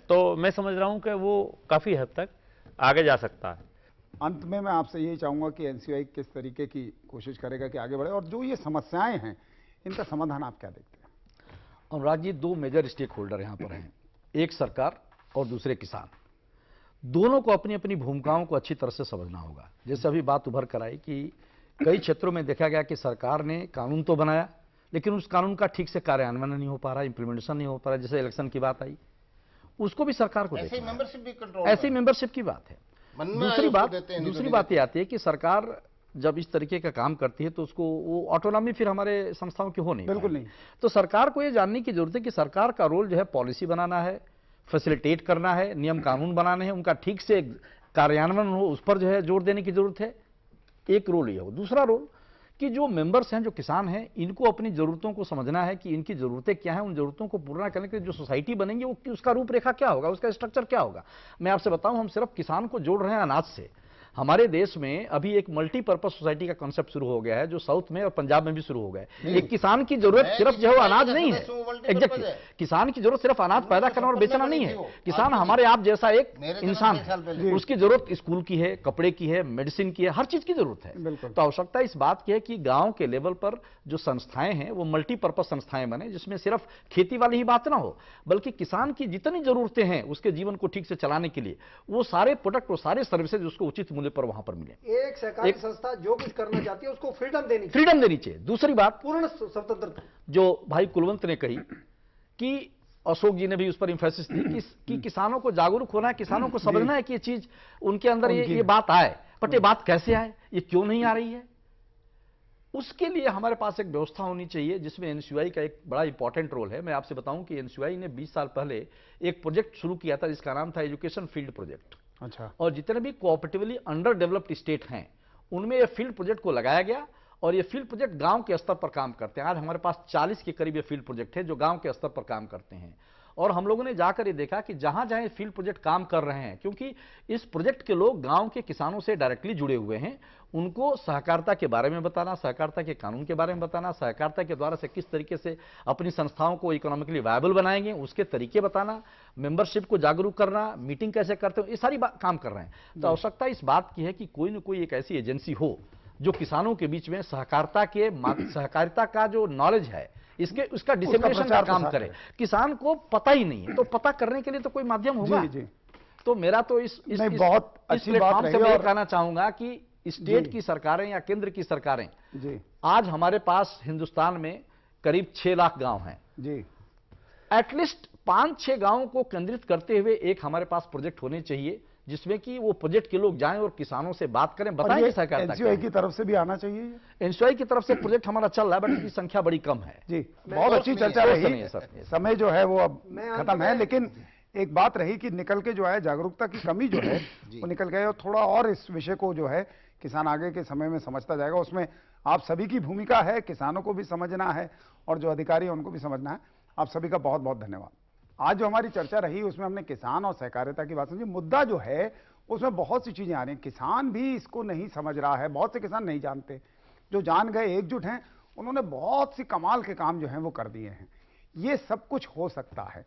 तो मैं समझ रहा हूं कि वो काफी हद तक आगे जा सकता है। अंत में मैं आपसे यही चाहूंगा कि एनसीयूआई किस तरीके की कोशिश करेगा कि आगे बढ़े, और जो ये समस्याएं हैं इनका समाधान आप क्या देखते हैं? Anurag ji, 2 major stake holder यहाँ पर हैं, एक सरकार और दूसरे किसान। दोनों को अपनी अपनी भूमिकाओं को अच्छी तरह से समझना होगा। जैसे अभी बात उभर कर आई कि कई क्षेत्रों में देखा गया कि सरकार ने कानून तो बनाया लेकिन उस कानून का ठीक से कार्यान्वयन नहीं हो पा रहा, इंप्लीमेंटेशन नहीं हो पा रहा। जैसे इलेक्शन की बात आई, उसको भी सरकार को ऐसे मेंबरशिप भी कंट्रोल, ऐसी मेंबरशिप की बात है। दूसरी बात ये आती है कि सरकार जब इस तरीके का काम करती है तो उसको वो ऑटोनॉमी फिर हमारे संस्थाओं की हो नहीं, बिल्कुल नहीं। तो सरकार को ये जानने की जरूरत है कि सरकार का रोल जो है पॉलिसी बनाना है, फैसिलिटेट करना है, नियम कानून बनाने हैं, उनका ठीक से कार्यान्वयन हो उस पर जो है जोर देने की जरूरत है। एक रोल ये हो। दूसरा रोल कि जो मेंबर्स हैं, जो किसान हैं, इनको अपनी जरूरतों को समझना है कि इनकी जरूरतें क्या हैं, उन जरूरतों को पूरा करने के लिए जो सोसाइटी बनेंगी वो उसका रूपरेखा क्या होगा, उसका स्ट्रक्चर क्या होगा। मैं आपसे बताऊं, हम सिर्फ किसान को जोड़ रहे हैं अनाज से। हमारे देश में अभी एक मल्टीपर्पज सोसाइटी का कॉन्सेप्ट शुरू हो गया है जो साउथ में और पंजाब में भी शुरू हो गया है। एक किसान की जरूरत सिर्फ जो है अनाज नहीं है, एग्जैक्टली किसान की जरूरत सिर्फ अनाज पैदा करना और बेचना नहीं है। किसान हमारे आप जैसा एक इंसान है, उसकी जरूरत स्कूल की है, कपड़े की है, मेडिसिन की है, हर चीज की जरूरत है। तो आवश्यकता इस बात की है कि गांव के लेवल पर जो संस्थाएं हैं वो मल्टीपर्पज संस्थाएं बने, जिसमें सिर्फ खेती वाली ही बात ना हो, बल्कि किसान की जितनी जरूरतें हैं उसके जीवन को ठीक से चलाने के लिए वो सारे प्रोडक्ट, वो सारे सर्विसेज उसको उचित मूल्य पर वहां पर मिले। एक सहकारी संस्था जो कुछ करना चाहती है उसको फ्रीडम देनी चाहिए। दूसरी बात, पूर्ण स्वतंत्रता, जो भाई कुलवंत ने कही कि अशोक जी ने भी उस पर इंफेसिस दी कि किसानों को जागरूक होना है, किसानों को समझना है कि ये चीज उनके अंदर ये बात आए, बट ये बात कैसे आए, ये क्यों नहीं आ रही है। उसके लिए हमारे पास एक व्यवस्था होनी चाहिए जिसमें एनसीयूआई का एक बड़ा इंपॉर्टेंट रोल है। मैं आपसे बताऊं कि एनसीयूआई ने 20 साल पहले एक प्रोजेक्ट शुरू किया था जिसका नाम था एजुकेशन फील्ड प्रोजेक्ट। अच्छा। और जितने भी कोऑपरेटिवली अंडर डेवलप्ड स्टेट हैं उनमें ये फील्ड प्रोजेक्ट को लगाया गया और ये फील्ड प्रोजेक्ट गांव के स्तर पर काम करते हैं। आज हमारे पास 40 के करीब ये फील्ड प्रोजेक्ट है जो गांव के स्तर पर काम करते हैं। और हम लोगों ने जाकर ये देखा कि जहां जहां फील्ड प्रोजेक्ट काम कर रहे हैं, क्योंकि इस प्रोजेक्ट के लोग गांव के किसानों से डायरेक्टली जुड़े हुए हैं, उनको सहकारिता के बारे में बताना, सहकारिता के कानून के बारे में बताना, सहकारिता के द्वारा से किस तरीके से अपनी संस्थाओं को इकोनॉमिकली वायबल बनाएंगे उसके तरीके बताना, मेंबरशिप को जागरूक करना, मीटिंग कैसे करते हो, ये सारी काम कर रहे हैं। तो आवश्यकता इस बात की है कि कोई न कोई एक ऐसी एजेंसी हो जो किसानों के बीच में सहकारिता का जो नॉलेज है इसके उसका डिसेमिनेशन का काम करे। किसान को पता ही नहीं है, तो पता करने के लिए तो कोई माध्यम होगा। जी, जी। तो मेरा तो इस बहुत अच्छी बात से मैं कहना चाहूंगा कि स्टेट की सरकारें या केंद्र की सरकारें, जी, आज हमारे पास हिंदुस्तान में करीब 6 लाख गांव हैं जी, एटलीस्ट 5-6 गांवों को केंद्रित करते हुए एक हमारे पास प्रोजेक्ट होने चाहिए जिसमें कि वो प्रोजेक्ट के लोग जाएं और किसानों से बात करें, बताएं कि सहकारिता एनसीओआई की तरफ से भी आना चाहिए। एनसीओआई की तरफ से प्रोजेक्ट हमारा चल रहा है, बट इसकी संख्या बड़ी कम है। जी, बहुत अच्छी चर्चा रही। समय जो है वो अब खत्म है, लेकिन एक बात रही कि निकल के जो है जागरूकता की कमी जो है वो निकल गई, और थोड़ा और इस विषय को जो है किसान आगे के समय में समझता जाएगा। उसमें आप सभी की भूमिका है, किसानों को भी समझना है और जो अधिकारी हैं उनको भी समझना है। आप सभी का बहुत बहुत धन्यवाद। आज जो हमारी चर्चा रही उसमें हमने किसान और सहकारिता की बात समझी। मुद्दा जो है उसमें बहुत सी चीजें आ रही हैं, किसान भी इसको नहीं समझ रहा है, बहुत से किसान नहीं जानते, जो जान गए एकजुट हैं उन्होंने बहुत सी कमाल के काम जो हैं वो कर दिए हैं। ये सब कुछ हो सकता है,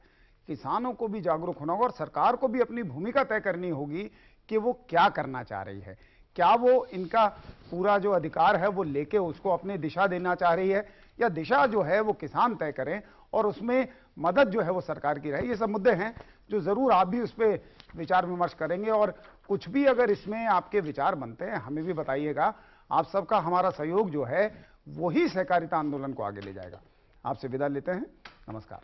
किसानों को भी जागरूक होना होगा और सरकार को भी अपनी भूमिका तय करनी होगी कि वो क्या करना चाह रही है। क्या वो इनका पूरा जो अधिकार है वो लेके उसको अपनी दिशा देना चाह रही है, या दिशा जो है वो किसान तय करें और उसमें मदद जो है वो सरकार की रहे। ये सब मुद्दे हैं जो जरूर आप भी उस पर विचार विमर्श करेंगे, और कुछ भी अगर इसमें आपके विचार बनते हैं हमें भी बताइएगा। आप सबका हमारा सहयोग जो है वही सहकारिता आंदोलन को आगे ले जाएगा। आपसे विदा लेते हैं, नमस्कार।